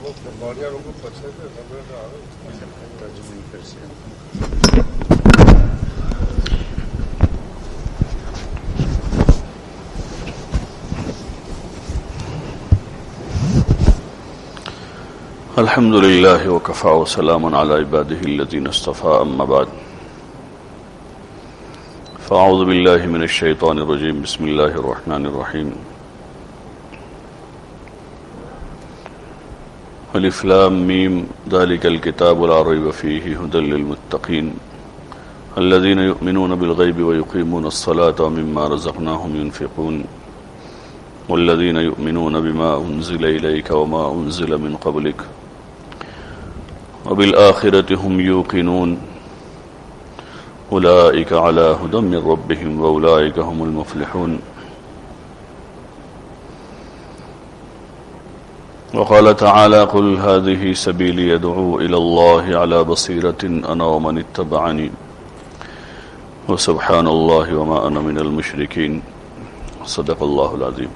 الحمد لله وكفى وسلام على عباده الذين اصطفى أما بعد فأعوذ بالله من الشيطان الرجيم بسم الله الرحمن الرحيم ألف لام ميم ذلك الكتاب لا ريب فيه هدى للمتقين الذين يؤمنون بالغيب ويقيمون الصلاة ومما رزقناهم ينفقون والذين يؤمنون بما أنزل إليك وما أنزل من قبلك وبالآخرة هم يوقنون أولئك على هدى من ربهم وأولئك هم المفلحون وقال تعالى قل هذه سبيلي يدعو إلى الله على بصيرة أنا ومن اتبعني وسبحان الله وما أنا من المشركين صدق اللہ العظیم.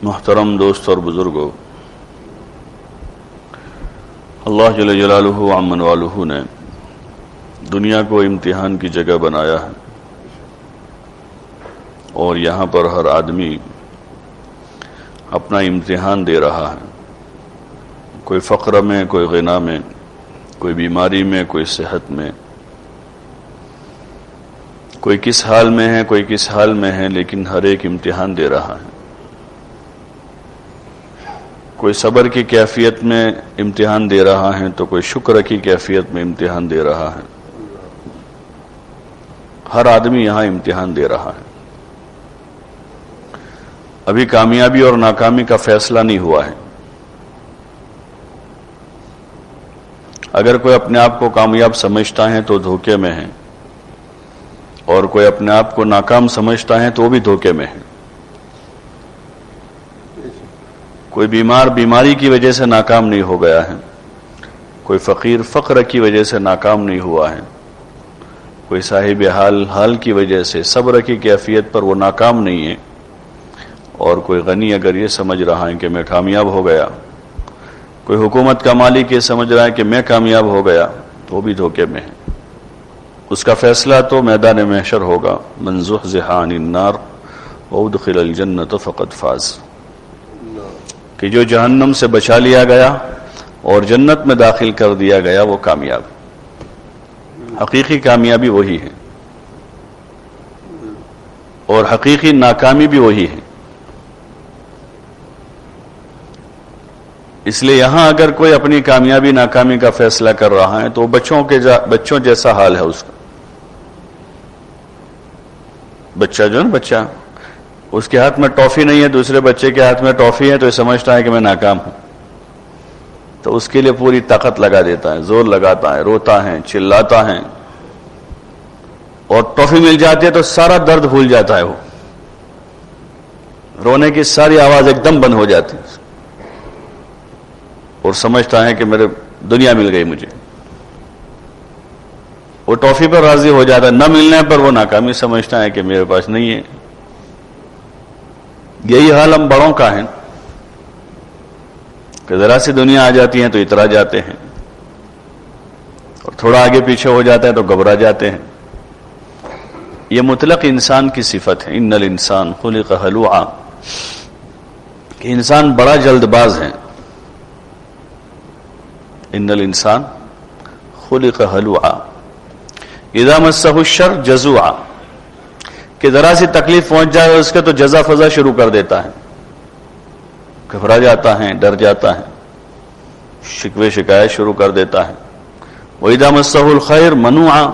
محترم دوست اور بزرگوں، اللہ جل جلالہ عمن والہ نے دنیا کو امتحان کی جگہ بنایا ہے، اور یہاں پر ہر آدمی اپنا امتحان دے رہا ہے، کوئی فقر میں، کوئی غنا میں، کوئی بیماری میں، کوئی صحت میں، کوئی کس حال میں ہے، کوئی کس حال میں ہے، لیکن ہر ایک امتحان دے رہا ہے. کوئی صبر کی کیفیت میں امتحان دے رہا ہے تو کوئی شکر کی کیفیت میں امتحان دے رہا ہے. ہر آدمی یہاں امتحان دے رہا ہے. ابھی کامیابی اور ناکامی کا فیصلہ نہیں ہوا ہے. اگر کوئی اپنے آپ کو کامیاب سمجھتا ہے تو دھوکے میں ہے، اور کوئی اپنے آپ کو ناکام سمجھتا ہے تو وہ بھی دھوکے میں ہے. کوئی بیمار بیماری کی وجہ سے ناکام نہیں ہو گیا ہے، کوئی فقیر فقر کی وجہ سے ناکام نہیں ہوا ہے، کوئی صاحب حال کی وجہ سے صبر کی کیفیت پر وہ ناکام نہیں ہے، اور کوئی غنی اگر یہ سمجھ رہا ہے کہ میں کامیاب ہو گیا، کوئی حکومت کا مالک یہ سمجھ رہا ہے کہ میں کامیاب ہو گیا، تو وہ بھی دھوکے میں ہے. اس کا فیصلہ تو میدان محشر ہوگا. من زحزح عن النار وادخل الجنة فقد فاز، کہ جو جہنم سے بچا لیا گیا اور جنت میں داخل کر دیا گیا وہ کامیاب. حقیقی کامیابی وہی ہے، اور حقیقی ناکامی بھی وہی ہے. اس لیے یہاں اگر کوئی اپنی کامیابی ناکامی کا فیصلہ کر رہا ہے تو بچوں جیسا حال ہے اس کا. بچہ جو ہے نا، بچہ اس کے ہاتھ میں ٹافی نہیں ہے، دوسرے بچے کے ہاتھ میں ٹافی ہے تو یہ سمجھتا ہے کہ میں ناکام ہوں، تو اس کے لیے پوری طاقت لگا دیتا ہے، زور لگاتا ہے، روتا ہے، چلاتا ہے، اور ٹافی مل جاتی ہے تو سارا درد بھول جاتا ہے. وہ رونے کی ساری آواز ایک دم بند ہو جاتی ہے، اور سمجھتا ہے کہ میرے دنیا مل گئی مجھے. وہ ٹافی پر راضی ہو جاتا ہے، نہ ملنے پر وہ ناکامی سمجھتا ہے کہ میرے پاس نہیں ہے. یہی حال ہم بڑوں کا ہے کہ ذرا سی دنیا آ جاتی ہے تو اترا جاتے ہیں، اور تھوڑا آگے پیچھے ہو جاتا ہے تو گھبرا جاتے ہیں. یہ مطلق انسان کی صفت ہے. ان الانسان خلق ہلوعا، کہ انسان بڑا جلد باز ہے. ان الانسان خلق ہلوعا اذا مسہ الشر جزوعا، کہ ذرا سی تکلیف پہنچ جائے اس کے تو جزا فضا شروع کر دیتا ہے، گھبرا جاتا ہے، ڈر جاتا ہے، شکوے شکایت شروع کر دیتا ہے. وَإِذَا مَسَّهُ الْخَيْرُ مَنُوعًا،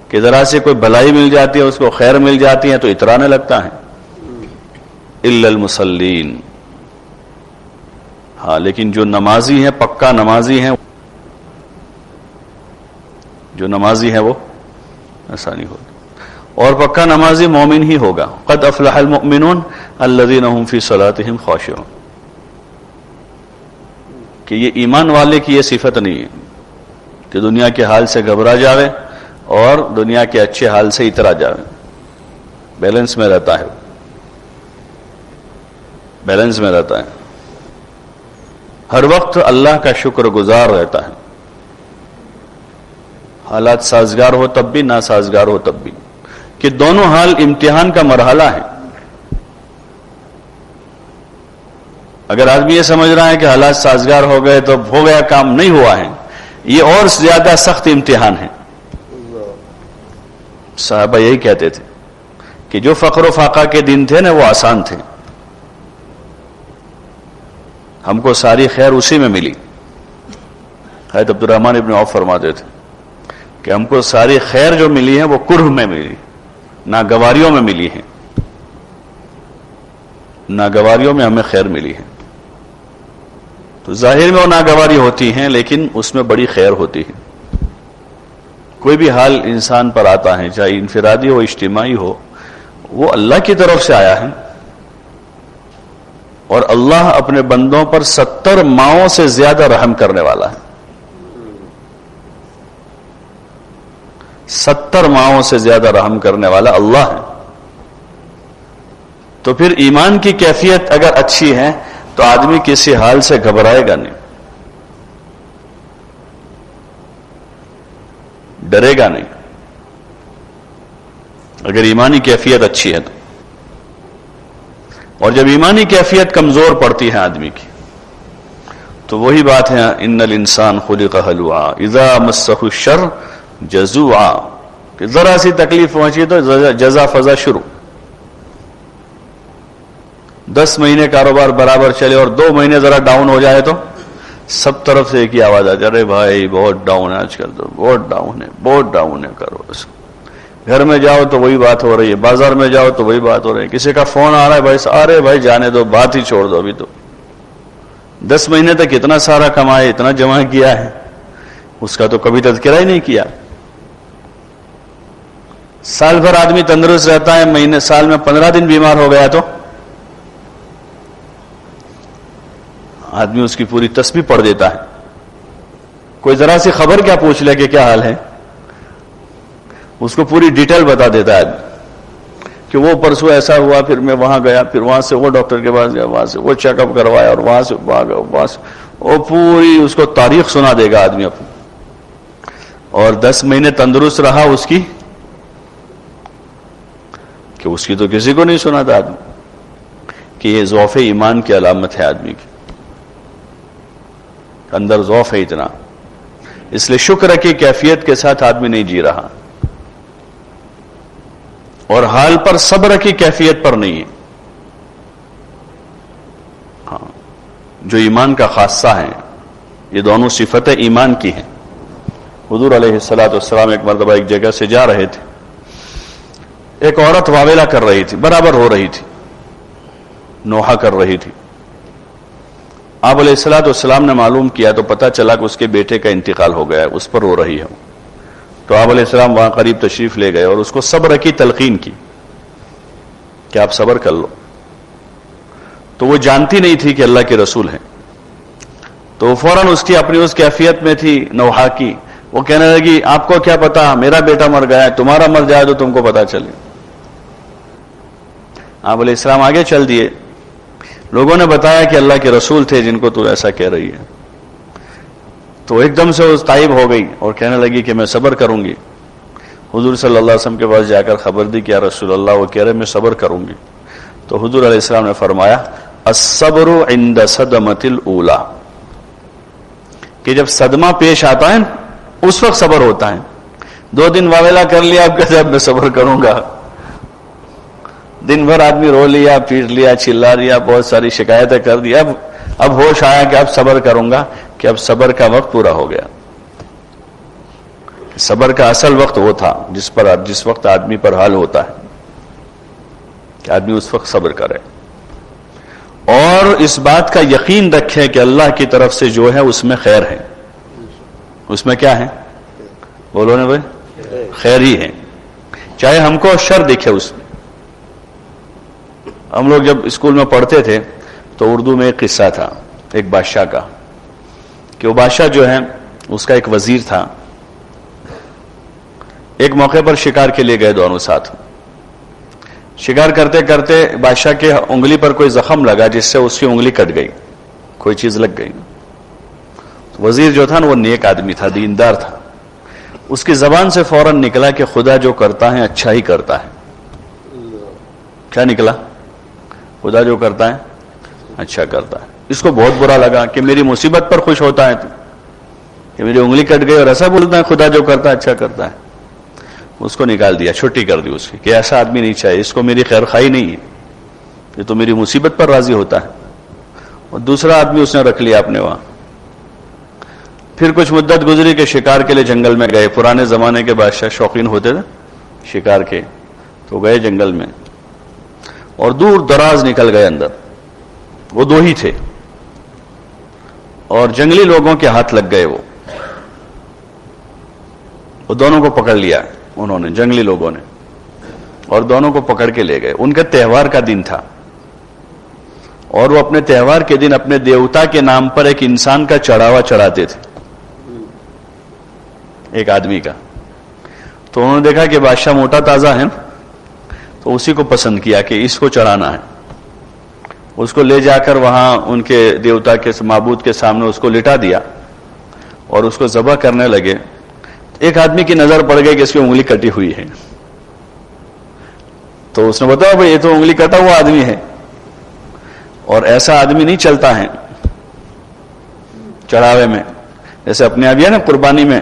کہ ذرا سے کوئی بھلائی مل جاتی ہے، اس کو خیر مل جاتی ہے تو اترانے لگتا ہے. إِلَّا الْمُصَلِّينَ، ہاں لیکن جو نمازی ہیں، پکا نمازی ہیں، جو نمازی ہیں وہ ایسا نہیں ہوتا. اور پکا نمازی مومن ہی ہوگا. قد افلح المؤمنون الذین هم فی صلاتهم خاشعون، کہ یہ ایمان والے کی یہ صفت نہیں ہے کہ دنیا کے حال سے گھبرا جاوے اور دنیا کے اچھے حال سے اترا جاوے. بیلنس میں رہتا ہے، بیلنس میں رہتا ہے. ہر وقت اللہ کا شکر گزار رہتا ہے، حالات سازگار ہو تب بھی، ناسازگار ہو تب بھی، کہ دونوں حال امتحان کا مرحلہ ہے۔ اگر آدمی یہ سمجھ رہا ہے کہ حالات سازگار ہو گئے تو ہو گیا کام، نہیں ہوا ہے، یہ اور زیادہ سخت امتحان ہے۔ صحابہ یہی کہتے تھے کہ جو فقر و فاقہ کے دن تھے نا وہ آسان تھے، ہم کو ساری خیر اسی میں ملی۔ حضرت عبد الرحمن ابن عوف فرماتے تھے کہ ہم کو ساری خیر جو ملی ہے وہ کرہ میں ملی، ناگواریوں میں ملی ہے، ناگواریوں میں ہمیں خیر ملی ہے۔ تو ظاہر میں وہ ناگواری ہوتی ہیں لیکن اس میں بڑی خیر ہوتی ہے۔ کوئی بھی حال انسان پر آتا ہے، چاہے انفرادی ہو اجتماعی ہو، وہ اللہ کی طرف سے آیا ہے، اور اللہ اپنے بندوں پر 70 ماؤں سے زیادہ رحم کرنے والا ہے۔ 70 ماؤں سے زیادہ رحم کرنے والا اللہ ہے۔ تو پھر ایمان کی کیفیت اگر اچھی ہے تو آدمی کسی حال سے گھبرائے گا نہیں، ڈرے گا نہیں، اگر ایمانی کیفیت اچھی ہے تو۔ اور جب ایمانی کیفیت کمزور پڑتی ہے آدمی کی تو وہی بات ہے، ان الانسان خلق ہلوعا اذا مسہ الشر جزوعا، کہ ذرا سی تکلیف پہنچی تو جزا فضا شروع۔ 10 مہینے کاروبار برابر چلے اور 2 مہینے ذرا ڈاؤن ہو جائے تو سب طرف سے ایک ہی آواز آ جائے، ارے بھائی بہت ڈاؤن ہے آج کل، تو بہت ڈاؤن ہے، بہت ڈاؤن ہے، کرو اس۔ گھر میں جاؤ تو وہی بات ہو رہی ہے، بازار میں جاؤ تو وہی بات ہو رہی ہے، کسی کا فون آ رہا ہے، بھائی ارے بھائی جانے دو، بات ہی چھوڑ دو، ابھی تو 10 مہینے تک اتنا سارا کمائے، اتنا جمع کیا ہے، اس کا تو کبھی تذکرہ ہی نہیں کیا۔ سال بھر آدمی تندرست رہتا ہے، سال میں 15 دن بیمار ہو گیا تو آدمی اس کی پوری تسبیح پڑھ دیتا ہے۔ کوئی ذرا سی خبر کیا پوچھ لے کہ کیا حال ہے، اس کو پوری ڈیٹیل بتا دیتا ہے کہ وہ پرسوں ایسا ہوا، پھر میں وہاں گیا، پھر وہاں سے وہ ڈاکٹر کے پاس گیا، وہاں سے وہ چیک اپ کروایا، اور وہاں سے وہاں سے وہ پوری اس کو تاریخ سنا دے گا آدمی اپنی۔ اور 10 مہینے تندرست رہا اس کی، کہ اس کی تو کسی کو نہیں سنا تھا آدمی، کہ یہ ضعف ایمان کی علامت ہے آدمی کی، اندر ضعف ہے اتنا، اس لیے شکر کی کیفیت کے ساتھ آدمی نہیں جی رہا، اور حال پر صبر کی کیفیت پر نہیں ہے۔ ہاں، جو ایمان کا خاصہ ہے، یہ دونوں صفتیں ایمان کی ہیں۔ حضور علیہ الصلوۃ والسلام ایک مرتبہ ایک جگہ سے جا رہے تھے، ایک عورت واویلا کر رہی تھی، برابر ہو رہی تھی، نوحہ کر رہی تھی۔ آپ علیہ الصلوۃ والسلام نے معلوم کیا تو پتہ چلا کہ اس کے بیٹے کا انتقال ہو گیا ہے، اس پر رو رہی ہے۔ تو آپ علیہ السلام وہاں قریب تشریف لے گئے اور اس کو صبر کی تلقین کی کہ آپ صبر کر لو۔ تو وہ جانتی نہیں تھی کہ اللہ کے رسول ہیں، تو فوراً اس کی اپنی اس کیفیت میں تھی نوحہ کی، وہ کہنے لگی آپ کو کیا پتا، میرا بیٹا مر گیا ہے، تمہارا مر جائے تو تم کو پتا چلے۔ آپ علیہ السلام آگے چل دیے، لوگوں نے بتایا کہ اللہ کے رسول تھے جن کو تو ایسا کہہ رہی ہے۔ تو ایک دم سے وہ طائب ہو گئی اور کہنے لگی کہ میں صبر کروں گی۔ حضور صلی اللہ علیہ وسلم کے پاس جا کر خبر دی کہ یا رسول اللہ، وہ کہہ رہے میں صبر کروں گی۔ تو حضور علیہ السلام نے فرمایا الصبر عند صدمۃ الاولی، کہ جب صدمہ پیش آتا ہے اس وقت صبر ہوتا ہے۔ 2 دن واویلا کر لیا، اب کہتے اب میں صبر کروں گا، دن بھر آدمی رو لیا، پیٹ لیا، چلا لیا، بہت ساری شکایتیں کر دی، اب ہوش آیا کہ اب صبر کروں گا، کہ اب صبر کا وقت پورا ہو گیا۔ صبر کا اصل وقت وہ تھا جس وقت آدمی پر حال ہوتا ہے کہ آدمی اس وقت صبر کرے، اور اس بات کا یقین رکھے کہ اللہ کی طرف سے جو ہے اس میں خیر ہے۔ اس میں کیا ہے؟ بولو نا بھائی، خیر ہی ہے، چاہے ہم کو شر دکھے اس میں۔ ہم لوگ جب اسکول میں پڑھتے تھے تو اردو میں ایک قصہ تھا ایک بادشاہ کا، کہ وہ بادشاہ جو ہے اس کا ایک وزیر تھا۔ ایک موقع پر شکار کے لیے گئے دونوں ساتھ، شکار کرتے کرتے بادشاہ کے انگلی پر کوئی زخم لگا جس سے اس کی انگلی کٹ گئی، کوئی چیز لگ گئی۔ وزیر جو تھا نا وہ نیک آدمی تھا، دیندار تھا. اس کی زبان سے فوراً نکلا کہ خدا جو کرتا ہے اچھا ہی کرتا ہے. کیا نکلا؟ خدا جو کرتا ہے اچھا کرتا ہے. اس کو بہت برا لگا کہ میری مصیبت پر خوش ہوتا ہے تو، کہ میری انگلی کٹ گئی اور ایسا بولتا ہے خدا جو کرتا ہے اچھا کرتا ہے. اس کو نکال دیا، چھٹی کر دی اس کی کہ ایسا آدمی نہیں چاہیے، اس کو میری خیر خواہی نہیں ہے، یہ تو میری مصیبت پر راضی ہوتا ہے. اور دوسرا آدمی اس نے رکھ لیا اپنے وہاں. پھر کچھ مدت گزری کہ شکار کے لیے جنگل میں گئے. پرانے زمانے کے بادشاہ شوقین ہوتے تھے شکار کے، تو گئے جنگل میں اور دور دراز نکل گئے اندر. وہ دو ہی تھے اور جنگلی لوگوں کے ہاتھ لگ گئے. وہ دونوں کو پکڑ لیا انہوں نے، جنگلی لوگوں نے، اور دونوں کو پکڑ کے لے گئے. ان کا تہوار کا دن تھا اور وہ اپنے تہوار کے دن اپنے دیوتا کے نام پر ایک انسان کا چڑھاوا چڑھاتے تھے، ایک آدمی کا. تو انہوں نے دیکھا کہ بادشاہ موٹا تازہ ہے تو اسی کو پسند کیا کہ اس کو چڑھانا ہے. اس کو لے جا کر وہاں ان کے دیوتا کے معبود کے سامنے اس کو لٹا دیا اور اس کو ذبح کرنے لگے. ایک آدمی کی نظر پڑ گئی کہ اس کی انگلی کٹی ہوئی ہے. تو اس نے بتایا بھائی یہ تو انگلی کٹا ہوا آدمی ہے اور ایسا آدمی نہیں چلتا ہے چڑھاوے میں. جیسے اپنے اب یہ نا قربانی میں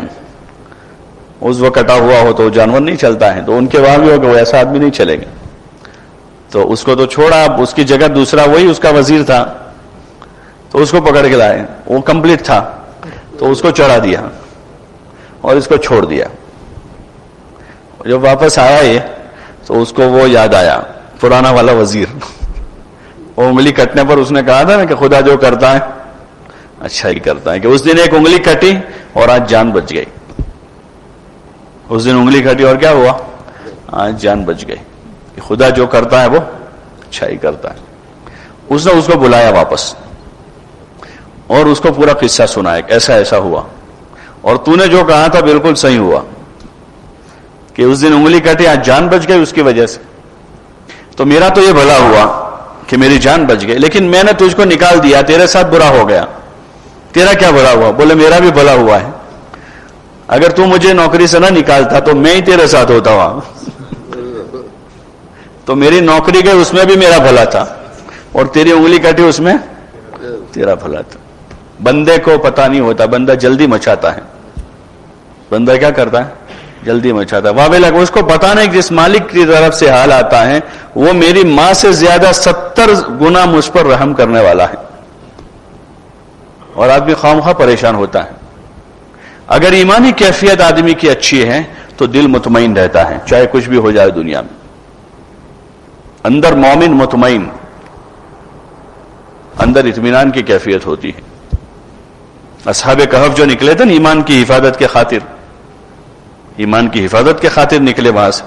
اس وقت کٹا ہوا ہو تو جانور نہیں چلتا ہے، تو ان کے وہاں بھی ہو کہ وہ ایسا آدمی نہیں چلے گا. تو اس کو تو چھوڑا، اس کی جگہ دوسرا وہی اس کا وزیر تھا تو اس کو پکڑ کے لائے. وہ کمپلیٹ تھا تو اس کو چڑھا دیا اور اس کو چھوڑ دیا. جب واپس آیا یہ تو اس کو وہ یاد آیا پرانا والا وزیر. وہ انگلی کٹنے پر اس نے کہا تھا نا کہ خدا جو کرتا ہے اچھا ہی کرتا ہے، کہ اس دن ایک انگلی کٹی اور آج جان بچ گئی. اس دن انگلی کٹی اور کیا ہوا؟ آج جان بچ گئی. کہ خدا جو کرتا ہے وہ اچھا ہی کرتا ہے. اس نے اس کو بلایا واپس اور اس کو پورا قصہ سنایا کہ ایسا ایسا ہوا اور تو نے جو کہا تھا بالکل صحیح ہوا کہ اس دن انگلی کٹی آج جان بچ گئی اس کی وجہ سے. تو میرا تو یہ بھلا ہوا کہ میری جان بچ گئی، لیکن میں نے تجھ کو نکال دیا، تیرے ساتھ برا ہو گیا. تیرا کیا بھلا ہوا؟ بولے میرا بھی بھلا ہوا ہے. اگر تو مجھے نوکری سے نہ نکالتا تو میں ہی تیرے ساتھ ہوتا وہاں. تو میری نوکری گئی اس میں بھی میرا بھلا تھا اور تیری انگلی کٹی اس میں تیرا بھلا تھا. بندے کو پتا نہیں ہوتا، بندہ جلدی مچاتا ہے. بندہ کیا کرتا ہے؟ جلدی مچاتا ہے. وابل اس کو پتا نہیں کہ جس مالک کی طرف سے حال آتا ہے وہ میری ماں سے زیادہ 70 گنا مجھ پر رحم کرنے والا ہے. اور آدمی خواہ پریشان ہوتا ہے. اگر ایمانی کیفیت آدمی کی اچھی ہے تو دل مطمئن رہتا ہے چاہے کچھ بھی ہو جائے دنیا میں. اندر مومن مطمئن، اندر اطمینان کی کیفیت ہوتی ہے. اصحاب کہف جو نکلے تھے نا ایمان کی حفاظت کے خاطر، ایمان کی حفاظت کے خاطر نکلے وہاں سے،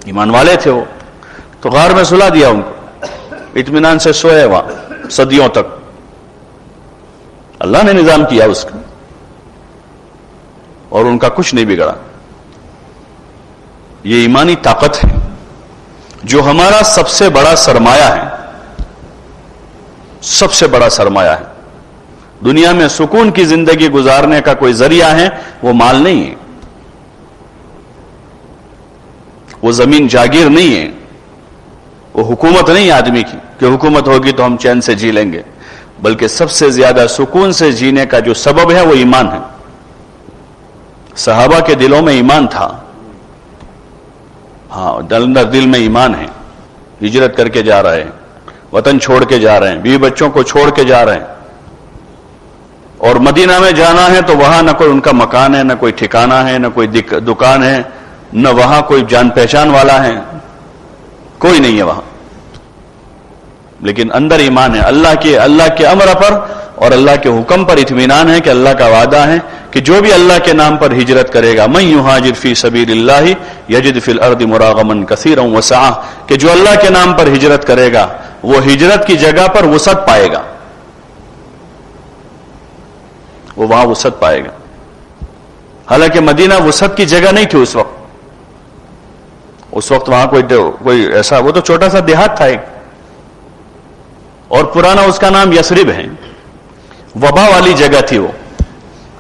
ایمان والے تھے وہ، تو غار میں سلا دیا ان کو، اطمینان سے سوئے وہاں صدیوں تک. اللہ نے نظام کیا اس کا اور ان کا کچھ نہیں بگڑا. یہ ایمانی طاقت ہے جو ہمارا سب سے بڑا سرمایہ ہے. سب سے بڑا سرمایہ ہے. دنیا میں سکون کی زندگی گزارنے کا کوئی ذریعہ ہے وہ مال نہیں ہے، وہ زمین جاگیر نہیں ہے، وہ حکومت نہیں آدمی کی کہ حکومت ہوگی تو ہم چین سے جی لیں گے. بلکہ سب سے زیادہ سکون سے جینے کا جو سبب ہے وہ ایمان ہے. صحابہ کے دلوں میں ایمان تھا. ہاں اندر دل میں ایمان ہے. ہجرت کر کے جا رہے ہیں، وطن چھوڑ کے جا رہے ہیں، بیوی بچوں کو چھوڑ کے جا رہے ہیں، اور مدینہ میں جانا ہے تو وہاں نہ کوئی ان کا مکان ہے، نہ کوئی ٹھکانہ ہے، نہ کوئی دکان ہے، نہ وہاں کوئی جان پہچان والا ہے، کوئی نہیں ہے وہاں. لیکن اندر ایمان ہے، اللہ کے امر پر اور اللہ کے حکم پر اطمینان ہے کہ اللہ کا وعدہ ہے کہ جو بھی اللہ کے نام پر ہجرت کرے گا، من یہاجر فی سبیل اللہ یجد فی الارض مراغما کثیرا وسعا، کہ جو اللہ کے نام پر ہجرت کرے گا وہ ہجرت کی جگہ پر وسعت پائے گا، وہ وہاں وسعت پائے گا. حالانکہ مدینہ وسعت کی جگہ نہیں تھی اس وقت وہاں کوئی ایسا، وہ تو چھوٹا سا دیہات تھا ایک، اور پرانا اس کا نام یثرب ہے. وبا والی جگہ تھی وہ.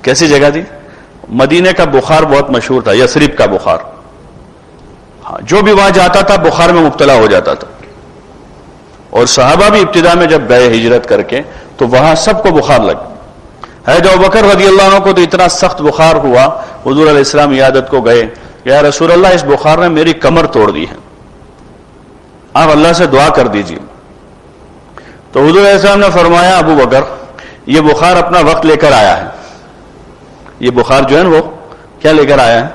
کیسی جگہ تھی؟ مدینے کا بخار بہت مشہور تھا، یثرب کا بخار. ہاں، جو بھی وہاں جاتا تھا بخار میں مبتلا ہو جاتا تھا. اور صحابہ بھی ابتدا میں جب گئے ہجرت کر کے تو وہاں سب کو بخار لگ. حضرت ابوبکر رضی اللہ عنہ کو تو اتنا سخت بخار ہوا، حضور علیہ السلام عیادت کو گئے، یا رسول اللہ اس بخار نے میری کمر توڑ دی ہے، آپ اللہ سے دعا کر دیجیے. تو حضور علیہ السلام نے فرمایا ابو بکر یہ بخار اپنا وقت لے کر آیا ہے، یہ بخار جو ہے نا وہ کیا لے کر آیا ہے؟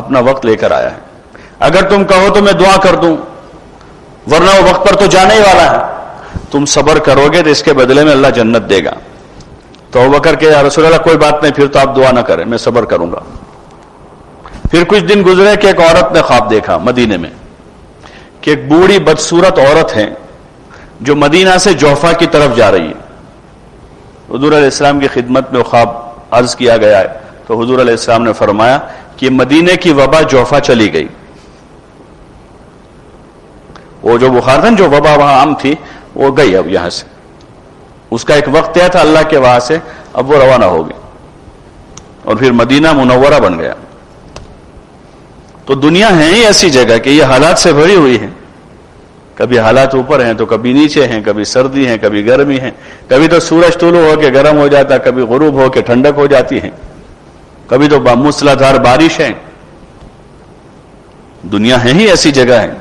اپنا وقت لے کر آیا ہے. اگر تم کہو تو میں دعا کر دوں، ورنہ وہ وقت پر تو جانے ہی والا ہے. تم صبر کرو گے تو اس کے بدلے میں اللہ جنت دے گا. تو ابوبکر کہ یا رسول اللہ کوئی بات نہیں، پھر تو آپ دعا نہ کریں، میں صبر کروں گا. پھر کچھ دن گزرے کہ ایک عورت نے خواب دیکھا مدینے میں کہ ایک بوڑھی بدصورت عورت ہے جو مدینہ سے جوفا کی طرف جا رہی ہے. حضور علیہ السلام کی خدمت میں وہ خواب عرض کیا گیا ہے. تو حضور علیہ السلام نے فرمایا کہ مدینے کی وبا جوفا چلی گئی. وہ جو بخار تھا جو وبا وہاں عام تھی وہ گئی اب یہاں سے. اس کا ایک وقت طے تھا اللہ کے وہاں سے، اب وہ روانہ ہو گئی اور پھر مدینہ منورہ بن گیا. تو دنیا ہے ہی ایسی جگہ کہ یہ حالات سے بھری ہوئی ہے. کبھی حالات اوپر ہیں تو کبھی نیچے ہیں، کبھی سردی ہیں کبھی گرمی ہیں، کبھی تو سورج طلوع ہو کے گرم ہو جاتا ہے، کبھی غروب ہو کے ٹھنڈک ہو جاتی ہے، کبھی تو موسلا دھار بارش ہے. دنیا ہے ہی ایسی جگہ ہے.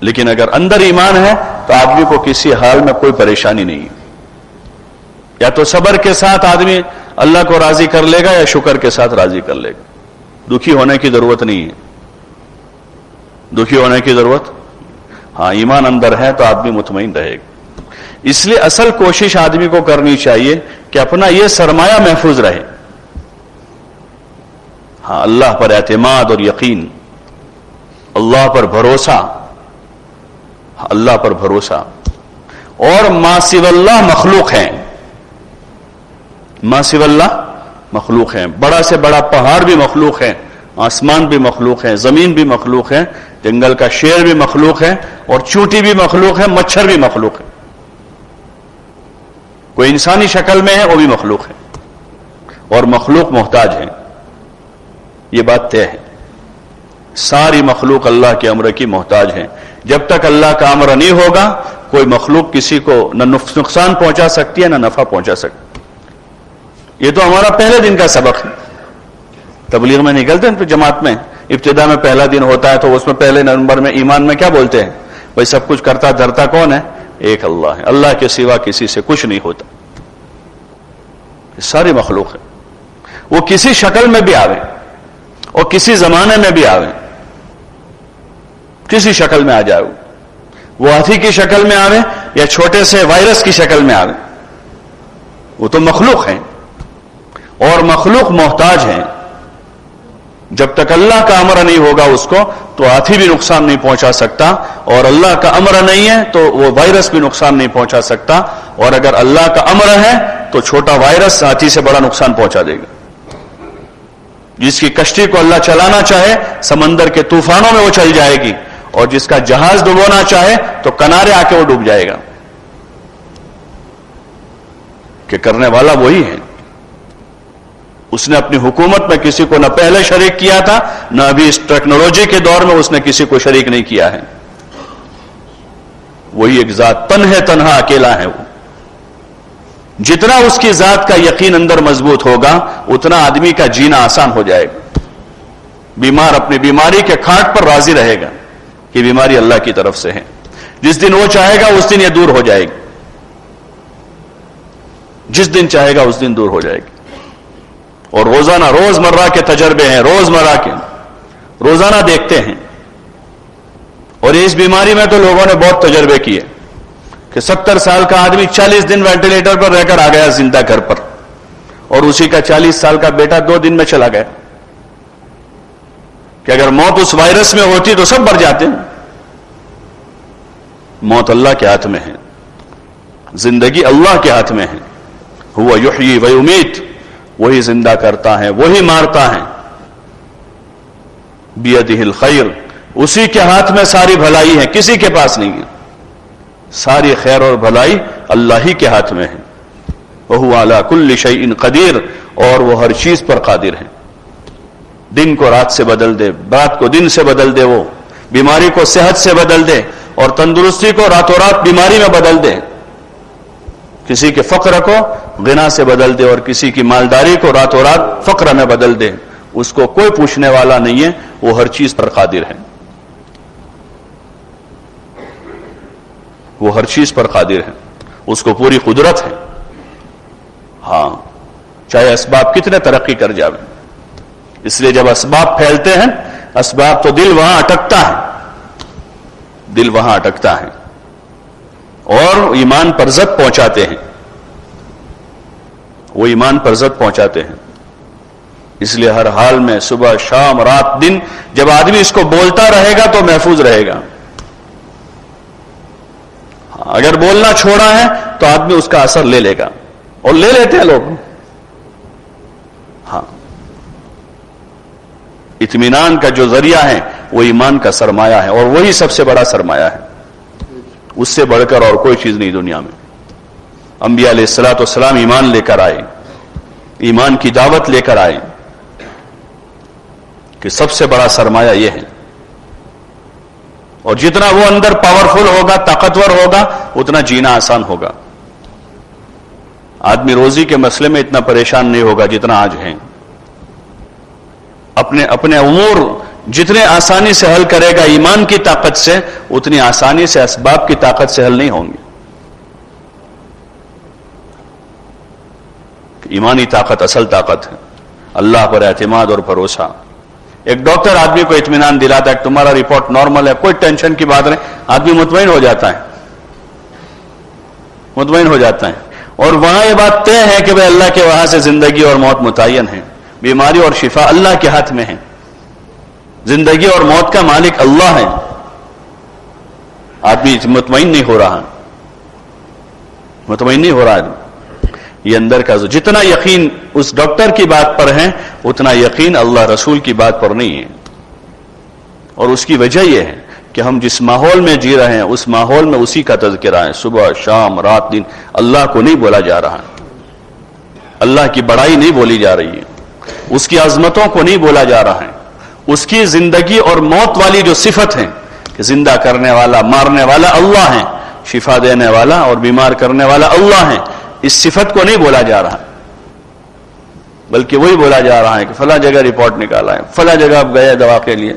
لیکن اگر اندر ایمان ہے تو آدمی کو کسی حال میں کوئی پریشانی نہیں ہے. یا تو صبر کے ساتھ آدمی اللہ کو راضی کر لے گا یا شکر کے ساتھ راضی کر لے گا. دکھی ہونے کی ضرورت نہیں ہے، دکھی ہونے کی ضرورت. ہاں ایمان اندر ہے تو آدمی مطمئن رہے گا. اس لیے اصل کوشش آدمی کو کرنی چاہیے کہ اپنا یہ سرمایہ محفوظ رہے. ہاں اللہ پر اعتماد اور یقین، اللہ پر بھروسہ، اللہ پر بھروسہ. اور ما سوی اللہ مخلوق ہیں، ما سوی اللہ مخلوق ہیں. بڑا سے بڑا پہاڑ بھی مخلوق ہے، آسمان بھی مخلوق ہے، زمین بھی مخلوق ہے، جنگل کا شیر بھی مخلوق ہے، اور چونٹی بھی مخلوق ہے، مچھر بھی مخلوق ہے. کوئی انسانی شکل میں ہے وہ بھی مخلوق ہے، اور مخلوق محتاج ہے. یہ بات طے ہے. ساری مخلوق اللہ کے امر کی محتاج ہے. جب تک اللہ کا امر نہیں ہوگا کوئی مخلوق کسی کو نہ نقصان پہنچا سکتی ہے نہ نفع پہنچا سکتی. یہ تو ہمارا پہلے دن کا سبق ہے. تبلیغ میں نکلتے ہیں جماعت میں، ابتدا میں پہلا دن ہوتا ہے تو اس میں پہلے نمبر میں ایمان میں کیا بولتے ہیں؟ بھائی سب کچھ کرتا دھرتا کون ہے؟ ایک اللہ ہے، اللہ کے سوا کسی سے کچھ نہیں ہوتا. یہ ساری مخلوق ہے. وہ کسی شکل میں بھی آوے اور کسی زمانے میں بھی آوے، کسی شکل میں آ جائے، وہ ہاتھی کی شکل میں آوے یا چھوٹے سے وائرس کی شکل میں آوے، وہ تو مخلوق ہیں. اور مخلوق محتاج ہیں. جب تک اللہ کا امر نہیں ہوگا اس کو تو ہاتھی بھی نقصان نہیں پہنچا سکتا، اور اللہ کا امر نہیں ہے تو وہ وائرس بھی نقصان نہیں پہنچا سکتا. اور اگر اللہ کا امر ہے تو چھوٹا وائرس ہاتھی سے بڑا نقصان پہنچا دے گا. جس کی کشتی کو اللہ چلانا چاہے سمندر کے طوفانوں میں وہ چل جائے گی، اور جس کا جہاز ڈبونا چاہے تو کنارے آ کے وہ ڈوب جائے گا. کہ کرنے والا وہی ہے. اس نے اپنی حکومت میں کسی کو نہ پہلے شریک کیا تھا، نہ ابھی اس ٹیکنالوجی کے دور میں اس نے کسی کو شریک نہیں کیا ہے. وہی ایک ذات تنہا اکیلا ہے. وہ جتنا اس کی ذات کا یقین اندر مضبوط ہوگا اتنا آدمی کا جینا آسان ہو جائے گا. بیمار اپنی بیماری کے کھاٹ پر راضی رہے گا کہ بیماری اللہ کی طرف سے ہے. جس دن وہ چاہے گا اس دن یہ دور ہو جائے گی، جس دن چاہے گا اس دن دور ہو جائے گی. اور روزانہ روزمرہ کے تجربے ہیں، روزمرہ کے روزانہ دیکھتے ہیں. اور اس بیماری میں تو لوگوں نے بہت تجربے کیے کہ 70 سال کا آدمی 40 دن وینٹیلیٹر پر رہ کر آ گیا زندہ گھر پر، اور اسی کا 40 سال کا بیٹا 2 دن میں چلا گیا. کہ اگر موت اس وائرس میں ہوتی تو سب مر جاتے. موت اللہ کے ہاتھ میں ہے، زندگی اللہ کے ہاتھ میں ہے. ہوا یحیی و یمیت، وہی زندہ کرتا ہے وہی مارتا ہے. بیدہ الخیر، اسی کے ہاتھ میں ساری بھلائی ہے، کسی کے پاس نہیں ہے. ساری خیر اور بھلائی اللہ ہی کے ہاتھ میں ہے. وَهُوَ عَلَى كُلِّ شَيْءٍ قَدِيرٌ، اور وہ ہر چیز پر قادر ہے. دن کو رات سے بدل دے، رات کو دن سے بدل دے، وہ بیماری کو صحت سے بدل دے، اور تندرستی کو راتوں رات بیماری میں بدل دے. کسی کے فقر کو غنا سے بدل دے، اور کسی کی مالداری کو راتوں رات فقر میں بدل دے. اس کو کوئی پوچھنے والا نہیں ہے، وہ ہر چیز پر قادر ہے. وہ ہر چیز پر قادر ہے، اس کو پوری قدرت ہے. ہاں، چاہے اسباب کتنے ترقی کر جاویں. اس لیے جب اسباب پھیلتے ہیں، اسباب تو دل وہاں اٹکتا ہے، دل وہاں اٹکتا ہے اور ایمان پر زد پہنچاتے ہیں، وہ ایمان پر زد پہنچاتے ہیں. اس لیے ہر حال میں صبح شام رات دن جب آدمی اس کو بولتا رہے گا تو محفوظ رہے گا. اگر بولنا چھوڑا ہے تو آدمی اس کا اثر لے لے گا، اور لے لیتے ہیں لوگ. ہاں، اطمینان کا جو ذریعہ ہے وہ ایمان کا سرمایہ ہے، اور وہی سب سے بڑا سرمایہ ہے. اس سے بڑھ کر اور کوئی چیز نہیں دنیا میں. انبیاء علیہ الصلوۃ والسلام ایمان لے کر آئے، ایمان کی دعوت لے کر آئے کہ سب سے بڑا سرمایہ یہ ہے. اور جتنا وہ اندر پاورفل ہوگا، طاقتور ہوگا، اتنا جینا آسان ہوگا. آدمی روزی کے مسئلے میں اتنا پریشان نہیں ہوگا جتنا آج ہے. اپنے امور جتنے آسانی سے حل کرے گا ایمان کی طاقت سے، اتنی آسانی سے اسباب کی طاقت سے حل نہیں ہوں گے. ایمانی طاقت اصل طاقت ہے، اللہ پر اعتماد اور بھروسہ. ایک ڈاکٹر آدمی کو اطمینان دلاتا ہے کہ تمہارا رپورٹ نارمل ہے، کوئی ٹینشن کی بات نہیں، آدمی مطمئن ہو جاتا ہے، مطمئن ہو جاتا ہے. اور وہاں یہ بات طے ہے کہ بھائی اللہ کے وہاں سے زندگی اور موت متعین ہے، بیماری اور شفا اللہ کے ہاتھ میں ہے، زندگی اور موت کا مالک اللہ ہے. آدمی مطمئن نہیں ہو رہا، مطمئن نہیں ہو رہا. یہ اندر کا جتنا یقین اس ڈاکٹر کی بات پر ہے، اتنا یقین اللہ رسول کی بات پر نہیں ہے. اور اس کی وجہ یہ ہے کہ ہم جس ماحول میں جی رہے ہیں اس ماحول میں اسی کا تذکرہ ہے. صبح شام رات دن اللہ کو نہیں بولا جا رہا ہے، اللہ کی بڑائی نہیں بولی جا رہی ہے، اس کی عظمتوں کو نہیں بولا جا رہا ہے. اس کی زندگی اور موت والی جو صفت ہے کہ زندہ کرنے والا مارنے والا اللہ ہے، شفا دینے والا اور بیمار کرنے والا اللہ ہے، اس صفت کو نہیں بولا جا رہا، بلکہ وہی بولا جا رہا ہے کہ فلاں جگہ رپورٹ نکالا ہے، فلاں جگہ آپ گئے دوا کے لیے،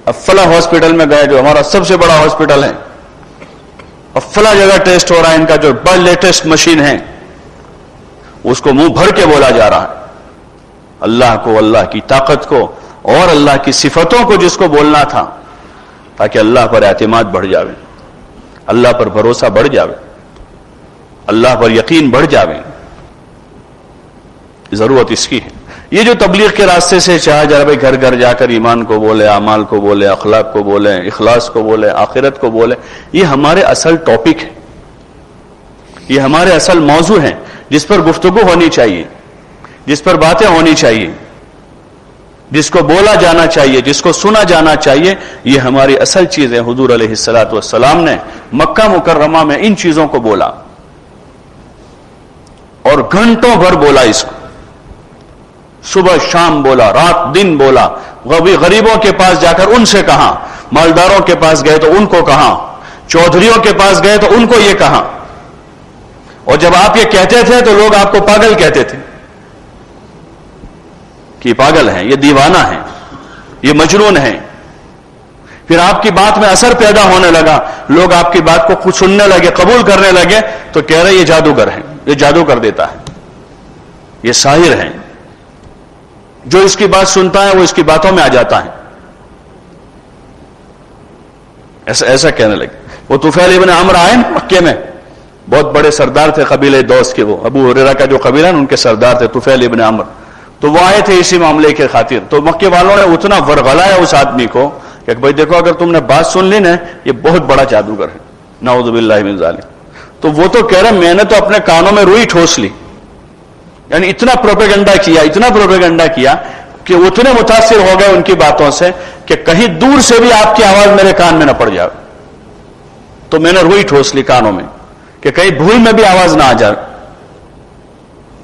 اب فلاں ہاسپٹل میں گئے جو ہمارا سب سے بڑا ہاسپٹل ہے، اب فلاں جگہ ٹیسٹ ہو رہا ہے، ان کا جو بڑا لیٹسٹ مشین ہے، اس کو منہ بھر کے بولا جا رہا ہے. اللہ کو، اللہ کی طاقت کو اور اللہ کی صفتوں کو جس کو بولنا تھا، تاکہ اللہ پر اعتماد بڑھ جاوے، اللہ پر بھروسہ بڑھ جاوے، اللہ پر یقین بڑھ جاوے. ضرورت اس کی ہے. یہ جو تبلیغ کے راستے سے چاہا جا رہا ہے گھر گھر جا کر ایمان کو بولے، اعمال کو بولے، اخلاق کو بولے، اخلاص کو بولے، آخرت کو بولے، یہ ہمارے اصل ٹاپک ہے، یہ ہمارے اصل موضوع ہیں جس پر گفتگو ہونی چاہیے، جس پر باتیں ہونی چاہیے، جس کو بولا جانا چاہیے، جس کو سنا جانا چاہیے. یہ ہماری اصل چیز ہے. حضور علیہ الصلوۃ والسلام نے مکہ مکرمہ میں ان چیزوں کو بولا اور گھنٹوں بھر بولا. اس کو صبح شام بولا، رات دن بولا. غریبوں کے پاس جا کر ان سے کہا، مالداروں کے پاس گئے تو ان کو کہا، چودھریوں کے پاس گئے تو ان کو یہ کہا. اور جب آپ یہ کہتے تھے تو لوگ آپ کو پاگل کہتے تھے کہ یہ پاگل ہیں، یہ دیوانہ ہیں، یہ مجنون ہیں. پھر آپ کی بات میں اثر پیدا ہونے لگا، لوگ آپ کی بات کو خود سننے لگے، قبول کرنے لگے، تو کہہ رہے یہ جادوگر ہیں، یہ جادو کر دیتا ہے، یہ ساحر ہیں. جو اس کی بات سنتا ہے وہ اس کی باتوں میں آ جاتا ہے. ایسا کہنے لگے. وہ طفیل ابن عمرو آئے مکے میں، بہت بڑے سردار تھے قبیلہ دوس کے، وہ ابو ہریرہ کا جو قبیلہ ان کے سردار تھے طفیل ابن عمرو. تو وہ آئے تھے اسی معاملے کے خاطر. تو مکے والوں نے اتنا ورغلایا اس آدمی کو کہ بھائی دیکھو اگر تم نے بات سن لی نا، یہ بہت بڑا جادوگر ہے، نعوذ باللہ من ذالک. تو وہ تو کہہ رہے میں نے تو اپنے کانوں میں روئی ٹھوس لی. یعنی اتنا پروپیگنڈا کیا، اتنا پروپیگنڈا کیا کہ اتنے متاثر ہو گئے ان کی باتوں سے کہ کہیں دور سے بھی آپ کی آواز میرے کان میں نہ پڑ جائے. تو میں نے روئی ٹھوس لی کانوں میں کہ کہیں بھول میں بھی آواز نہ آ جائے.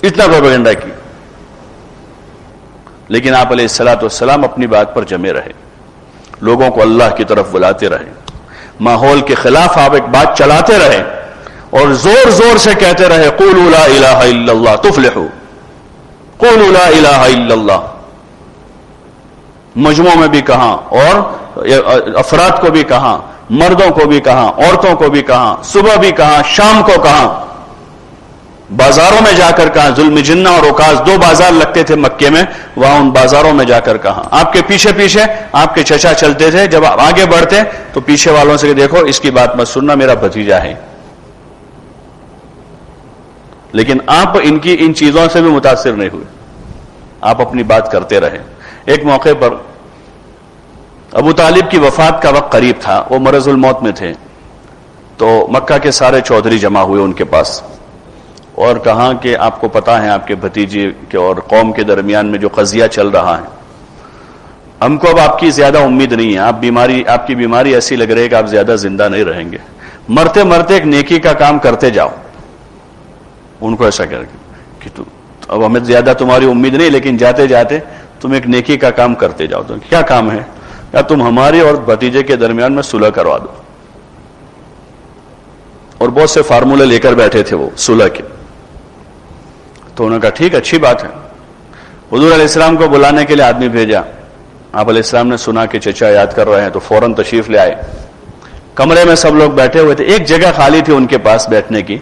اتنا پروپیگنڈا کی، لیکن آپ علیہ الصلوۃ والسلام اپنی بات پر جمے رہے، لوگوں کو اللہ کی طرف بلاتے رہے، ماحول کے خلاف آپ ایک بات چلاتے رہے اور زور زور سے کہتے رہے قولوا لا الہ الا اللہ تفلحوا، قولوا لا الہ الا اللہ، مجموعوں میں بھی کہا اور افراد کو بھی کہا، مردوں کو بھی کہا، عورتوں کو بھی کہا، صبح بھی کہا، شام کو کہا، بازاروں میں جا کر کہا، ذوالم جنہ اور عکاظ 2 بازار لگتے تھے مکے میں، وہاں ان بازاروں میں جا کر کہا، آپ کے پیچھے پیچھے آپ کے چچا چلتے تھے، جب آپ آگے بڑھتے تو پیچھے والوں سے کہ دیکھو اس کی بات مت سننا، میرا بھتیجا ہے، لیکن آپ ان چیزوں سے بھی متاثر نہیں ہوئے، آپ اپنی بات کرتے رہے۔ ایک موقع پر ابو طالب کی وفات کا وقت قریب تھا، وہ مرض الموت میں تھے، تو مکہ کے سارے چودھری جمع ہوئے ان کے پاس اور کہا کہ آپ کو پتا ہے آپ کے بھتیجے کے اور قوم کے درمیان میں جو قضیہ چل رہا ہے، ہم کو اب آپ کی زیادہ امید نہیں ہے، آپ کی بیماری ایسی لگ رہی ہے کہ آپ زیادہ زندہ نہیں رہیں گے، مرتے مرتے ایک نیکی کا کام کرتے جاؤ۔ ان کو ایسا کہ اب ہمیں زیادہ تمہاری امید نہیں، لیکن جاتے جاتے تم ایک نیکی کا کام کرتے جاؤ۔ تو کیا کام ہے؟ یا تم ہمارے اور بھتیجے کے درمیان میں صلح کروا دو۔ اور بہت سے فارمولے لے کر بیٹھے تھے وہ صلح کے، تو انہوں نے کہا ٹھیک، اچھی بات ہے۔ حضور علیہ السلام کو بلانے کے لیے آدمی بھیجا، آپ علیہ السلام نے سنا کہ چچا یاد کر رہے ہیں تو فوراً تشریف لے آئے۔ کمرے میں سب لوگ بیٹھے ہوئے تھے، ایک جگہ خالی تھی ان کے پاس بیٹھنے کی۔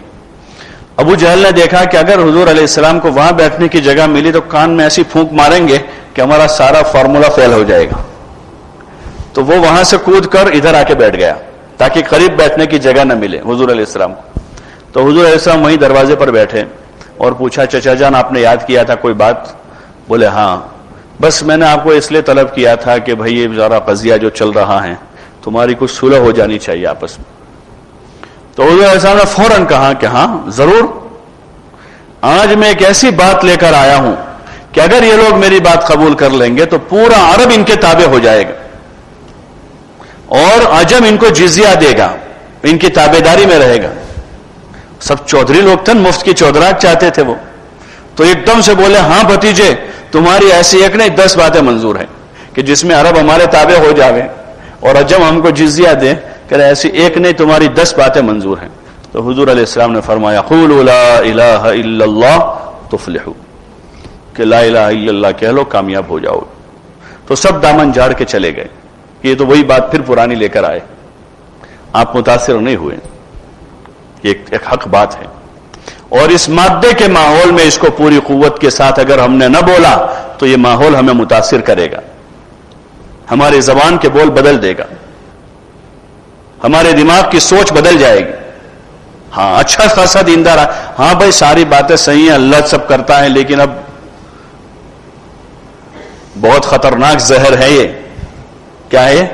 ابو جہل نے دیکھا کہ اگر حضور علیہ السلام کو وہاں بیٹھنے کی جگہ ملی تو کان میں ایسی پھونک ماریں گے کہ ہمارا سارا فارمولا فیل ہو جائے گا، تو وہ وہاں سے کود کر ادھر آ کے بیٹھ گیا تاکہ قریب بیٹھنے کی جگہ نہ ملے حضور علیہ السلام کو۔ تو حضور علیہ السلام وہیں دروازے پر بیٹھے اور پوچھا چچا جان آپ نے یاد کیا تھا کوئی بات؟ بولے ہاں، بس میں نے آپ کو اس لیے طلب کیا تھا کہ بھئی یہ ذرا قضیہ جو چل رہا ہے تمہاری کچھ صلح ہو جانی چاہیے آپس میں۔ تو حضور علیہ السلام نے فوراً کہا کہ ہاں ضرور، آج میں ایک ایسی بات لے کر آیا ہوں کہ اگر یہ لوگ میری بات قبول کر لیں گے تو پورا عرب ان کے تابع ہو جائے گا اور عجم ان کو جزیہ دے گا، ان کی تابع داری میں رہے گا۔ سب چودھری لوگ تھے، مفت کی چودراہٹ چاہتے تھے وہ، تو ایک دم سے بولے ہاں بھتیجے تمہاری ایسی ایک نہیں 10 باتیں منظور ہیں کہ جس میں عرب ہمارے تابع ہو جاوے اور عجم ہم کو جزیہ دے، کہ ایسی ایک نہیں تمہاری 10 باتیں منظور ہیں۔ تو حضور علیہ السلام نے فرمایا قولوا لا الہ الا اللہ تفلحوا، کہ لا الہ الا اللہ کہہ لو کامیاب ہو جاؤ۔ تو سب دامن جھاڑ کے چلے گئے۔ یہ تو وہی بات پھر پرانی لے کر آئے، آپ متاثر نہیں ہوئے، یہ ایک حق بات ہے۔ اور اس مادے کے ماحول میں اس کو پوری قوت کے ساتھ اگر ہم نے نہ بولا تو یہ ماحول ہمیں متاثر کرے گا، ہماری زبان کے بول بدل دے گا، ہمارے دماغ کی سوچ بدل جائے گی۔ ہاں اچھا خاصا دیندار، ہاں بھائی ساری باتیں صحیح ہیں، اللہ سب کرتا ہے، لیکن اب بہت خطرناک زہر ہے یہ۔ کیا ہے؟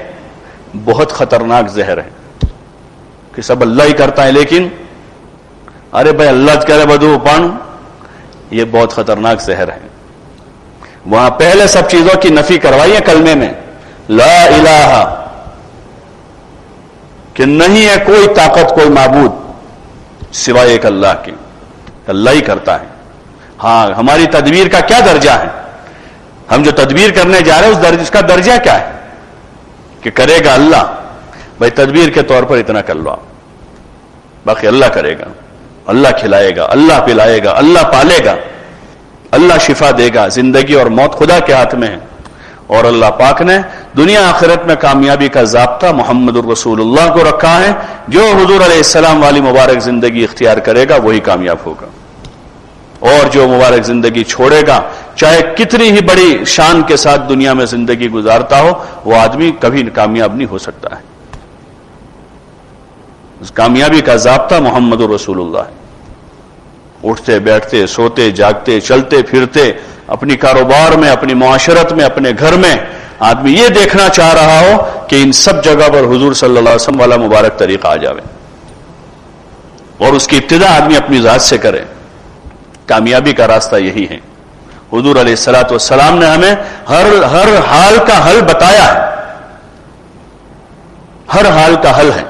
بہت خطرناک زہر ہے کہ سب اللہ ہی کرتا ہے، لیکن ارے بھائی اللہ کرے بدو پانو، یہ بہت خطرناک زہر ہے۔ وہاں پہلے سب چیزوں کی نفی کروائی ہے کلمے میں، لا الہ، کہ نہیں ہے کوئی طاقت کوئی معبود سوائے ایک اللہ کے، اللہ ہی کرتا ہے۔ ہاں ہماری تدبیر کا کیا درجہ ہے؟ ہم جو تدبیر کرنے جا رہے ہیں اس کا درجہ کیا ہے کہ کرے گا اللہ؟ بھائی تدبیر کے طور پر اتنا کر لو آپ، باقی اللہ کرے گا، اللہ کھلائے گا، اللہ پلائے گا، اللہ پالے گا، اللہ شفا دے گا۔ زندگی اور موت خدا کے ہاتھ میں ہے، اور اللہ پاک نے دنیا آخرت میں کامیابی کا ضابطہ محمد الرسول اللہ کو رکھا ہے۔ جو حضور علیہ السلام والی مبارک زندگی اختیار کرے گا وہی کامیاب ہوگا، اور جو مبارک زندگی چھوڑے گا چاہے کتنی ہی بڑی شان کے ساتھ دنیا میں زندگی گزارتا ہو، وہ آدمی کبھی کامیاب نہیں ہو سکتا ہے۔ اس کامیابی کا ضابطہ محمد الرسول اللہ ہے۔ اٹھتے بیٹھتے سوتے جاگتے چلتے پھرتے اپنی کاروبار میں، اپنی معاشرت میں، اپنے گھر میں آدمی یہ دیکھنا چاہ رہا ہو کہ ان سب جگہ پر حضور صلی اللہ علیہ وسلم والا مبارک طریقہ آ جاوے، اور اس کی ابتدا آدمی اپنی ذات سے کرے۔ کامیابی کا راستہ یہی ہے۔ حضور علیہ الصلوۃ والسلام نے ہمیں ہر حال کا حل بتایا ہے، ہر حال کا حل ہے۔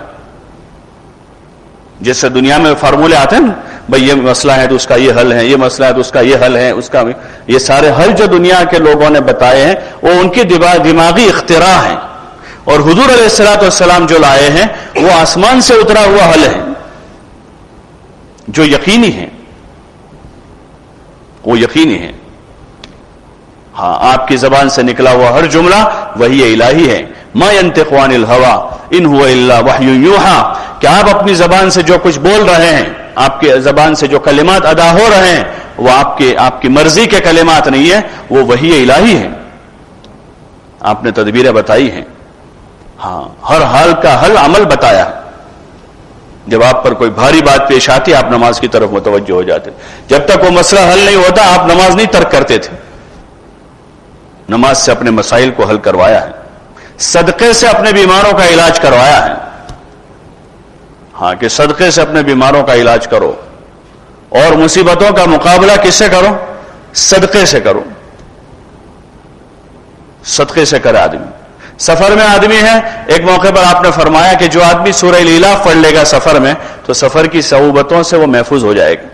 جیسے دنیا میں فارمولے آتے ہیں، بھئی یہ مسئلہ ہے تو اس کا یہ حل ہے، یہ مسئلہ ہے تو اس کا یہ حل ہے، اس کا یہ سارے حل جو دنیا کے لوگوں نے بتائے ہیں وہ ان کی دماغی اختراع ہیں، اور حضور علیہ الصلوۃ والسلام جو لائے ہیں وہ آسمان سے اترا ہوا حل ہے جو یقینی ہے، وہ یقینی ہے۔ ہاں، آپ کی زبان سے نکلا ہوا ہر جملہ وحی الہی ہے۔ ما ينطق عن الهوى ان هو الا وحی یوحى، کہ آپ اپنی زبان سے جو کچھ بول رہے ہیں، آپ کی زبان سے جو کلمات ادا ہو رہے ہیں، وہ آپ کی مرضی کے کلمات نہیں ہے، وہ وحی الہی ہے۔ آپ نے تدبیریں بتائی ہیں، ہاں، ہر حال کا حل عمل بتایا۔ جب آپ پر کوئی بھاری بات پیش آتی آپ نماز کی طرف متوجہ ہو جاتے، جب تک وہ مسئلہ حل نہیں ہوتا آپ نماز نہیں ترک کرتے تھے، نماز سے اپنے مسائل کو حل کروایا ہے، صدقے سے اپنے بیماروں کا علاج کروایا ہے۔ ہاں، کہ صدقے سے اپنے بیماروں کا علاج کرو، اور مصیبتوں کا مقابلہ کس سے کرو؟ صدقے سے کرو، صدقے سے کرے آدمی۔ سفر میں آدمی ہے، ایک موقع پر آپ نے فرمایا کہ جو آدمی سورہ الاعلاف پڑھ لے گا سفر میں تو سفر کی صعوبتوں سے وہ محفوظ ہو جائے گا،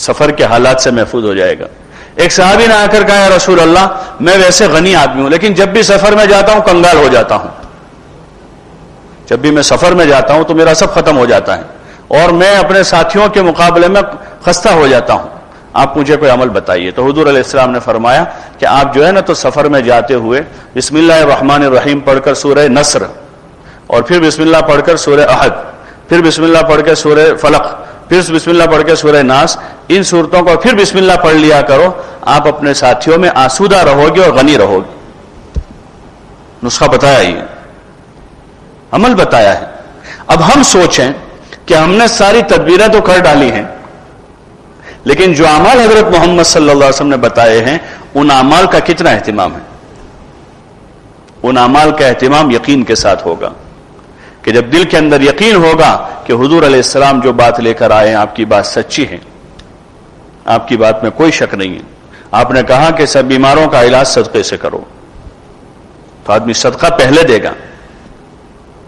سفر کے حالات سے محفوظ ہو جائے گا۔ ایک صحابی نے آ کر کہا، یا رسول اللہ میں ویسے غنی آدمی ہوں لیکن جب بھی سفر میں جاتا ہوں کنگال ہو جاتا ہوں، جب بھی میں سفر میں جاتا ہوں تو میرا سب ختم ہو جاتا ہے اور میں اپنے ساتھیوں کے مقابلے میں خستہ ہو جاتا ہوں، آپ مجھے کوئی عمل بتائیے۔ تو حضور علیہ السلام نے فرمایا کہ آپ جو ہے نا تو سفر میں جاتے ہوئے بسم اللہ الرحمن الرحیم پڑھ کر سورہ نصر، اور پھر بسم اللہ پڑھ کر سورہ احد، پھر بسم اللہ پڑھ کے سورہ فلق، پھر بسم اللہ پڑھ کے سورہ ناس، ان صورتوں کو پھر بسم اللہ پڑھ لیا کرو، آپ اپنے ساتھیوں میں آسودہ رہو گے اور غنی رہو گے۔ نسخہ بتایا ہی ہے، عمل بتایا ہے۔ اب ہم سوچیں کہ ہم نے ساری تدبیریں تو کر ڈالی ہیں، لیکن جو اعمال حضرت محمد صلی اللہ علیہ وسلم نے بتائے ہیں ان اعمال کا کتنا اہتمام ہے؟ ان اعمال کا اہتمام یقین کے ساتھ ہوگا، کہ جب دل کے اندر یقین ہوگا کہ حضور علیہ السلام جو بات لے کر آئے ہیں آپ کی بات سچی ہے، آپ کی بات میں کوئی شک نہیں ہے۔ آپ نے کہا کہ سب بیماروں کا علاج صدقے سے کرو، تو آدمی صدقہ پہلے دے گا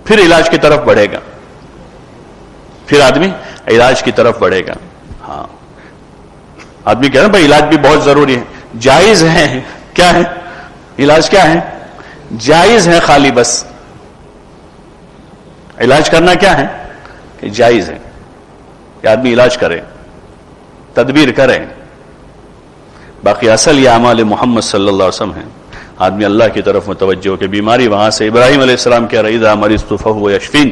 پھر علاج کی طرف بڑھے گا، پھر آدمی علاج کی طرف بڑھے گا۔ ہاں، آدمی کہہ رہا ہے بھائی علاج بھی بہت ضروری ہے، جائز ہے، کیا ہے علاج؟ کیا ہے؟ جائز ہے، خالی بس علاج کرنا کیا ہے کہ جائز ہے کہ آدمی علاج کرے، تدبیر کرے، باقی اصل یہ اعمال محمد صلی اللہ علیہ وسلم ہیں۔ آدمی اللہ کی طرف متوجہ ہو کہ بیماری وہاں سے ابراہیم علیہ السلام کہہ رہی اذا مرضت فهو یشفین،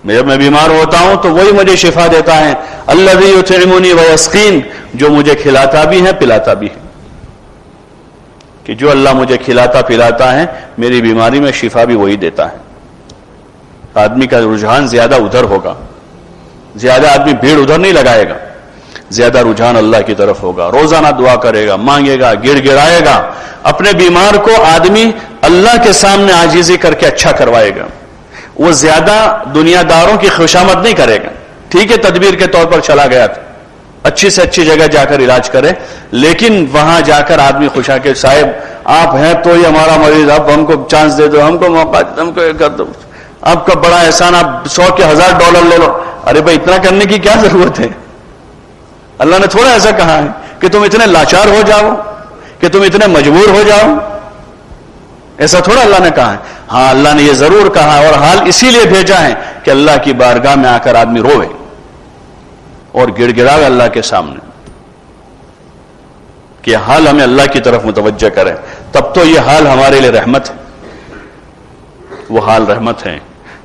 جب میں بیمار ہوتا ہوں تو وہی مجھے شفا دیتا ہے، الذی یطعمنی ویسقین، جو مجھے کھلاتا بھی ہے پلاتا بھی ہے، کہ جو اللہ مجھے کھلاتا پلاتا ہے میری بیماری میں شفا بھی وہی دیتا ہے۔ آدمی کا رجحان زیادہ ادھر ہوگا، زیادہ آدمی بھیڑ ادھر نہیں لگائے گا، زیادہ رجحان اللہ کی طرف ہوگا، روزانہ دعا کرے گا، مانگے گا، گڑ گڑائے گا، اپنے بیمار کو آدمی اللہ کے سامنے عاجزی کر کے اچھا کروائے گا، وہ زیادہ دنیا داروں کی خوشامد نہیں کرے گا۔ ٹھیک ہے تدبیر کے طور پر چلا گیا تھا، اچھی سے اچھی جگہ جا کر علاج کرے، لیکن وہاں جا کر آدمی خوشا کے صاحب آپ ہیں تو یہ ہمارا مریض، آپ ہم کو چانس دے دو، ہم کو موقع دو، ہم کو یہ کر دو، آپ کا بڑا احسان، آپ 100 کے $1000 لے لو۔ ارے بھائی اتنا کرنے کی کیا ضرورت ہے؟ اللہ نے تھوڑا ایسا کہا ہے کہ تم اتنے لاچار ہو جاؤ، کہ تم اتنے مجبور ہو جاؤ، ایسا تھوڑا اللہ نے کہا ہے۔ ہاں اللہ نے یہ ضرور کہا اور حال اسی لیے بھیجا ہے کہ اللہ کی بارگاہ میں آ کر آدمی روے اور گڑ گڑائے اللہ کے سامنے، کہ حال ہمیں اللہ کی طرف متوجہ کرے، تب تو یہ حال ہمارے لیے رحمت ہے، وہ حال رحمت ہے۔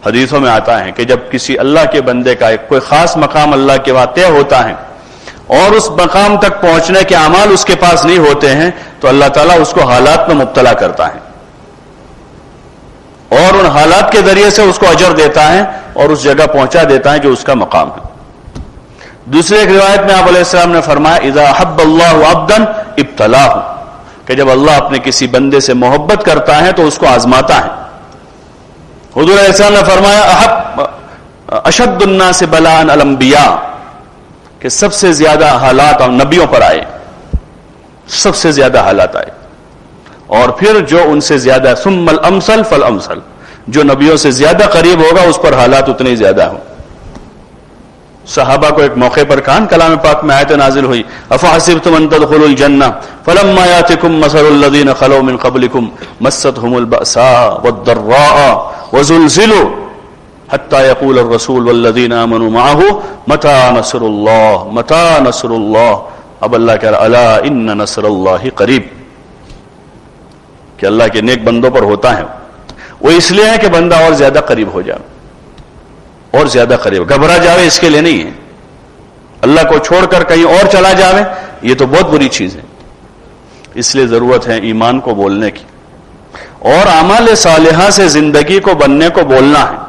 حدیثوں میں آتا ہے کہ جب کسی اللہ کے بندے کا ایک کوئی خاص مقام اللہ کے واقع ہوتا ہے اور اس مقام تک پہنچنے کے اعمال اس کے پاس نہیں ہوتے ہیں تو اللہ تعالیٰ اس کو حالات میں مبتلا کرتا ہے اور ان حالات کے ذریعے سے اس کو اجر دیتا ہے اور اس جگہ پہنچا دیتا ہے جو اس کا مقام ہے۔ دوسری ایک روایت میں آپ علیہ السلام نے فرمایا اذا حب اللہ عبدا ابتلاہ، کہ جب اللہ اپنے کسی بندے سے محبت کرتا ہے تو اس کو آزماتا ہے۔ حضور علیہ السلام نے فرمایا اشد الناس بلاء الانبیاء، کہ سب سے زیادہ حالات نبیوں پر آئے، سب سے زیادہ حالات آئے، اور پھر جو ان سے زیادہ ثم الامثل فالامثل، جو نبیوں سے زیادہ قریب ہوگا اس پر حالات اتنے زیادہ ہوں۔ صحابہ کو ایک موقع پر کہا، کلام پاک میں آیت نازل ہوئی، افحسبتم ان تدخلوا الجنہ فلما یاتکم مثل الذین خلوا من قبلکم مستهم البأساء والضراء وزلزلوا حتى يقول الرسول والذین آمنوا معه متى نصر اللہ متى نصر اللہ. اب اللہ کہہ رہا الا ان نصر اللہ قریب، کہ اللہ کے نیک بندوں پر ہوتا ہے وہ اس لیے ہے کہ بندہ اور زیادہ قریب ہو جائے، اور زیادہ قریب، گھبرا جاوے اس کے لیے نہیں ہے. اللہ کو چھوڑ کر کہیں اور چلا جاوے یہ تو بہت بری چیز ہے. اس لیے ضرورت ہے ایمان کو بولنے کی، اور اعمال صالحہ سے زندگی کو بننے کو بولنا ہے.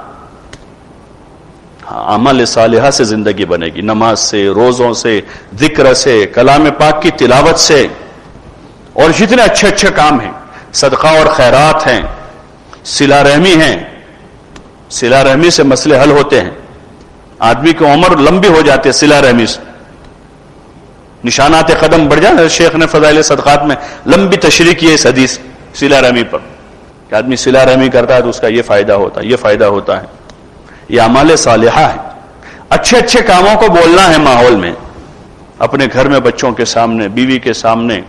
اعمال صالحہ سے زندگی بنے گی، نماز سے، روزوں سے، ذکر سے، کلام پاک کی تلاوت سے، اور جتنے اچھے اچھے کام ہیں، صدقہ اور خیرات ہیں، صلہ رحمی ہیں. صلہ رحمی سے مسئلے حل ہوتے ہیں، آدمی کی عمر لمبی ہو جاتی ہے صلہ رحمی سے، نشانات قدم بڑھ جائے. شیخ نے فضائل صدقات میں لمبی تشریح کی ہے اس حدیث صلہ رحمی پر، کہ آدمی صلہ رحمی کرتا ہے تو اس کا یہ فائدہ ہوتا ہے، یہ فائدہ ہوتا ہے. یہ اعمال صالحہ ہے. اچھے اچھے کاموں کو بولنا ہے ماحول میں، اپنے گھر میں، بچوں کے سامنے، بیوی کے سامنے،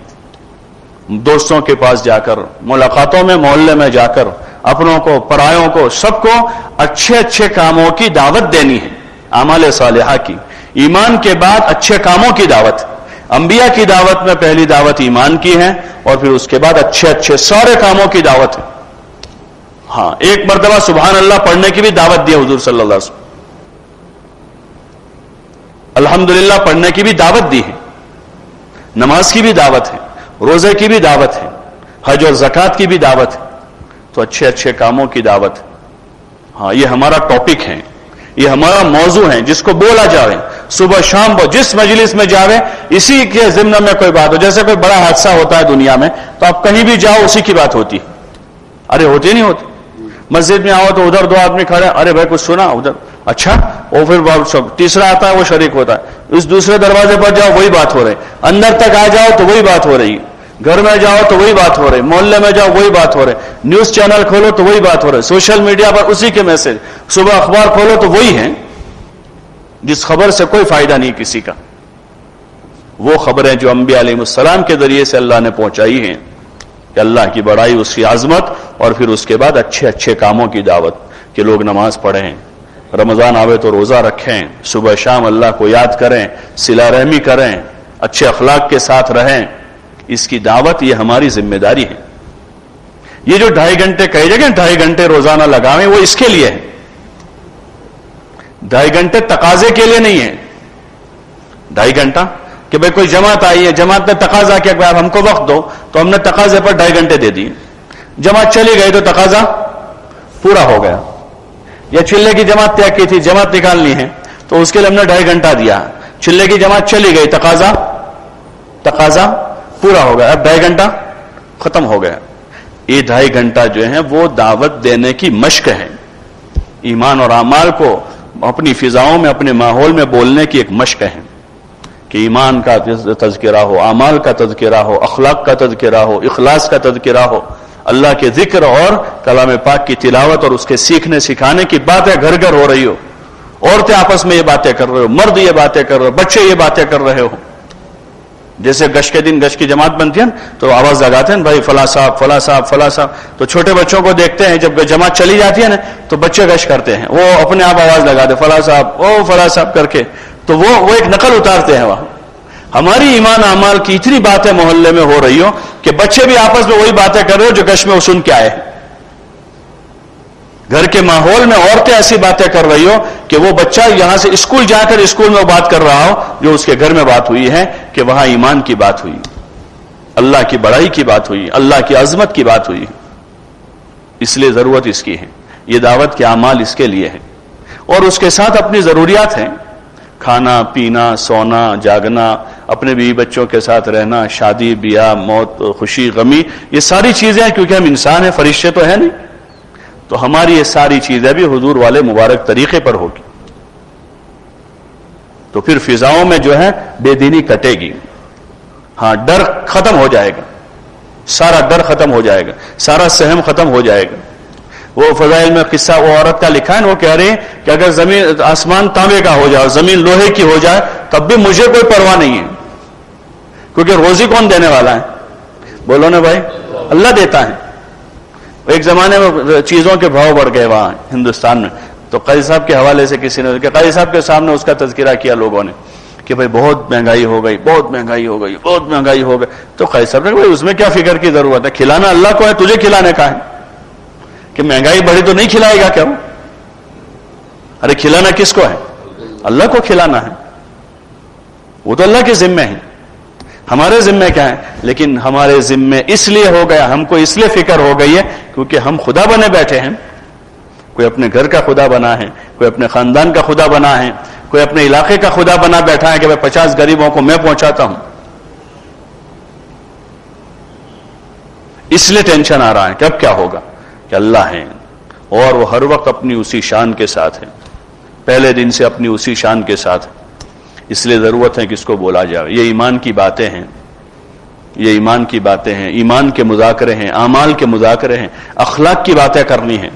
دوستوں کے پاس جا کر، ملاقاتوں میں، محلے میں جا کر، اپنوں کو، پرایوں کو، سب کو اچھے اچھے کاموں کی دعوت دینی ہے، اعمال صالحہ کی. ایمان کے بعد اچھے کاموں کی دعوت. انبیاء کی دعوت میں پہلی دعوت ایمان کی ہے، اور پھر اس کے بعد اچھے اچھے سارے کاموں کی دعوت ہے. ہاں، ایک مرتبہ سبحان اللہ پڑھنے کی بھی دعوت دی حضور صلی اللہ علیہ وسلم، الحمدللہ پڑھنے کی بھی دعوت دی ہے، نماز کی بھی دعوت ہے، روزے کی بھی دعوت ہے، حج اور زکوٰۃ کی بھی دعوت ہے. تو اچھے اچھے کاموں کی دعوت. ہاں، یہ ہمارا ٹاپک ہے، یہ ہمارا موضوع ہے، جس کو بولا جاوے صبح شام کو، جس مجلس میں جاوے اسی کے ضمن میں کوئی بات ہو. جیسے کوئی بڑا حادثہ ہوتا ہے دنیا میں تو آپ کہیں بھی جاؤ اسی کی بات ہوتی ہے. ارے ہوتی نہیں ہوتی. مسجد میں آؤ تو ادھر دو آدمی کھڑے، ارے بھائی کچھ سنا ادھر، اچھا، اور پھر تیسرا آتا ہے وہ شریک ہوتا ہے، اس دوسرے دروازے پر جاؤ وہی بات ہو رہی، اندر تک آ جاؤ تو وہی بات ہو رہی، گھر میں جاؤ تو وہی بات ہو رہی، محلے میں جاؤ وہی بات ہو رہی، نیوز چینل کھولو تو وہی بات ہو رہی، سوشل میڈیا پر اسی کے میسج، صبح اخبار کھولو تو وہی ہیں، جس خبر سے کوئی فائدہ نہیں کسی کا. وہ خبریں جو انبیاء علیہ السلام کے ذریعے سے اللہ نے پہنچائی ہیں، کہ اللہ کی بڑائی، اس کی عظمت، اور پھر اس کے بعد اچھے اچھے کاموں کی دعوت، کہ لوگ نماز پڑھیں، رمضان آوے تو روزہ رکھیں، صبح شام اللہ کو یاد کریں، صلہ رحمی کریں، اچھے اخلاق کے ساتھ رہیں. اس کی دعوت یہ ہماری ذمہ داری ہے. یہ جو 2.5 گھنٹے کئی جگہ 2.5 گھنٹے روزانہ لگاویں، وہ اس کے لیے ہے. 2.5 گھنٹے تقاضے کے لیے نہیں ہے. 2.5 گھنٹہ کہ بھئی کوئی جماعت آئی ہے، جماعت نے تقاضا کیا کہ آپ ہم کو وقت دو، تو ہم نے تقاضے پر 2.5 گھنٹے دے دیے. جماعت چلی گئی تو تقاضا پورا ہو گیا. یا چلے کی جماعت طے کی تھی، جماعت نکالنی ہے، تو اس کے لیے ہم نے 2.5 گھنٹہ دیا. چلے کی جماعت چلی گئی، تقاضا پورا ہو گیا، اب 2.5 گھنٹہ ختم ہو گیا. یہ 2.5 گھنٹہ جو ہے وہ دعوت دینے کی مشق ہے. ایمان اور اعمال کو اپنی فضاؤں میں، اپنے ماحول میں بولنے کی ایک مشق ہے، کہ ایمان کا تذکرہ ہو، اعمال کا تذکرہ ہو، اخلاق کا تذکرہ ہو، اخلاص کا تذکرہ ہو، اللہ کے ذکر اور کلام پاک کی تلاوت اور اس کے سیکھنے سکھانے کی باتیں گھر گھر ہو رہی ہو. عورتیں آپس میں یہ باتیں کر رہے ہو، مرد یہ باتیں کر رہے ہو، بچے یہ باتیں کر رہے ہو. جیسے گشت کے دن گشت کی جماعت بنتی ہے تو آواز لگاتے ہیں بھائی فلاں صاحب فلاں صاحب فلاں صاحب. تو چھوٹے بچوں کو دیکھتے ہیں جب جماعت چلی جاتی ہے نا تو بچے گشت کرتے ہیں، وہ اپنے آپ آواز لگاتے فلاں صاحب او فلاں صاحب کر کے، تو وہ ایک نقل اتارتے ہیں وہاں. ہماری ایمان اعمال کی اتنی باتیں محلے میں ہو رہی ہو کہ بچے بھی آپس میں وہی باتیں کر رہے ہو جو گشت میں وہ سن کے آئے. گھر کے ماحول میں عورتیں ایسی باتیں کر رہی ہو کہ وہ بچہ یہاں سے اسکول جا کر اسکول میں بات کر رہا ہو جو اس کے گھر میں بات ہوئی ہے، کہ وہاں ایمان کی بات ہوئی، اللہ کی بڑائی کی بات ہوئی، اللہ کی عظمت کی بات ہوئی. اس لیے ضرورت اس کی ہے. یہ دعوت کے اعمال اس کے لیے ہے، اور اس کے ساتھ اپنی ضروریات ہیں، کھانا پینا، سونا، جاگنا، اپنے بیوی بچوں کے ساتھ رہنا، شادی بیاہ، موت، خوشی غمی، یہ ساری چیزیں ہیں. کیونکہ ہم انسان ہیں، فرشتے تو ہیں نہیں، تو ہماری یہ ساری چیزیں بھی حضور والے مبارک طریقے پر ہوگی. تو پھر فضاؤں میں جو ہے بے دینی کٹے گی. ہاں، ڈر ختم ہو جائے گا، سارا ڈر ختم ہو جائے گا، سارا سہم ختم ہو جائے گا. وہ فضائل میں قصہ وہ عورت کا لکھا ہے، وہ کہہ رہی ہے کہ اگر زمین آسمان تانبے کا ہو جائے اور زمین لوہے کی ہو جائے تب بھی مجھے کوئی پرواہ نہیں ہے، کیونکہ روزی کون دینے والا ہے؟ بولو نا بھائی، اللہ دیتا ہے۔ ایک زمانے میں چیزوں کے بھاؤ بڑھ گئے وہاں ہندوستان میں، تو قاضی صاحب کے حوالے سے کسی نے کہ قاضی صاحب کے سامنے اس کا تذکرہ کیا لوگوں نے کہ بھائی بہت مہنگائی ہو گئی، بہت مہنگائی ہو گئی، بہت مہنگائی ہو گئی۔ تو قاضی صاحب نے کہا اس میں کیا فکر کی ضرورت ہے، کھلانا اللہ کو ہے، تجھے کھلانے کا ہے، کہ مہنگائی بڑھی تو نہیں کھلائے گا کیا وہ؟ ارے کھلانا کس کو ہے؟ اللہ کو کھلانا ہے، وہ تو اللہ کے ذمہ ہے، ہمارے ذمہ کیا ہے؟ لیکن ہمارے ذمہ اس لیے ہو گیا، ہم کو اس لیے فکر ہو گئی ہے کیونکہ ہم خدا بنے بیٹھے ہیں۔ کوئی اپنے گھر کا خدا بنا ہے، کوئی اپنے خاندان کا خدا بنا ہے، کوئی اپنے علاقے کا خدا بنا بیٹھا ہے کہ میں 50 غریبوں کو میں پہنچاتا ہوں۔ اس لیے ٹینشن آ رہا ہے کہ اب کیا ہوگا، کہ اللہ ہے اور وہ ہر وقت اپنی اسی شان کے ساتھ ہے، پہلے دن سے اپنی اسی شان کے ساتھ ہے۔ اس لیے ضرورت ہے کہ اس کو بولا جائے۔ یہ ایمان کی باتیں ہیں، یہ ایمان کی باتیں ہیں، ایمان کے مذاکرے ہیں، اعمال کے مذاکرے ہیں، اخلاق کی باتیں کرنی ہیں۔